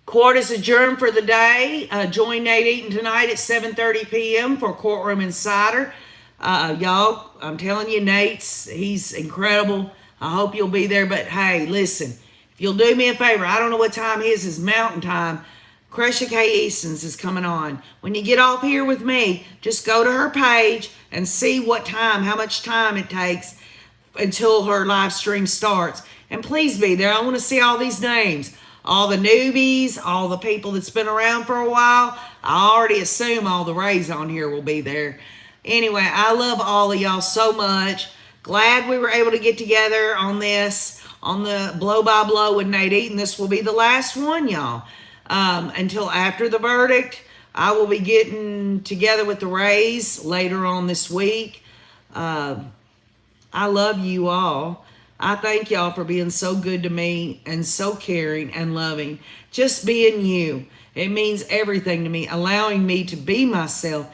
Court is adjourned for the day. Join Nate Eaton tonight at 7:30 p.m. for Courtroom Insider. Y'all, I'm telling you, he's incredible. I hope you'll be there. But hey, listen, if you'll do me a favor, I don't know what time his is Mountain Time. Cresha K. Easton's is coming on. When you get off here with me, just go to her page and see what time, how much time it takes until her live stream starts. And please be there. I want to see all these names. All the newbies, all the people that's been around for a while. I already assume all the Rays on here will be there. Anyway, I love all of y'all so much. Glad we were able to get together on this, on the Blow by Blow with Nate Eaton. This will be the last one, y'all. Until after the verdict, I will be getting together with the Rays later on this week. I love you all. I thank y'all for being so good to me and so caring and loving. Just being you. It means everything to me. Allowing me to be myself.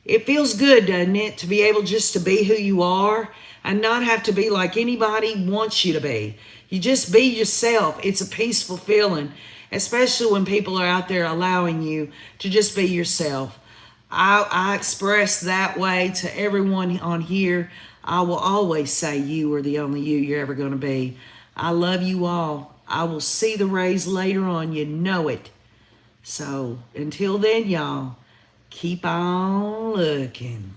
It feels good, doesn't it? To be able just to be who you are and not have to be like anybody wants you to be. You just be yourself. It's a peaceful feeling, especially when people are out there allowing you to just be yourself. I express that way to everyone on here. I will always say you are the only you you're ever going to be. I love you all. I will see the Rays later on. You know it. So until then, y'all, keep on looking.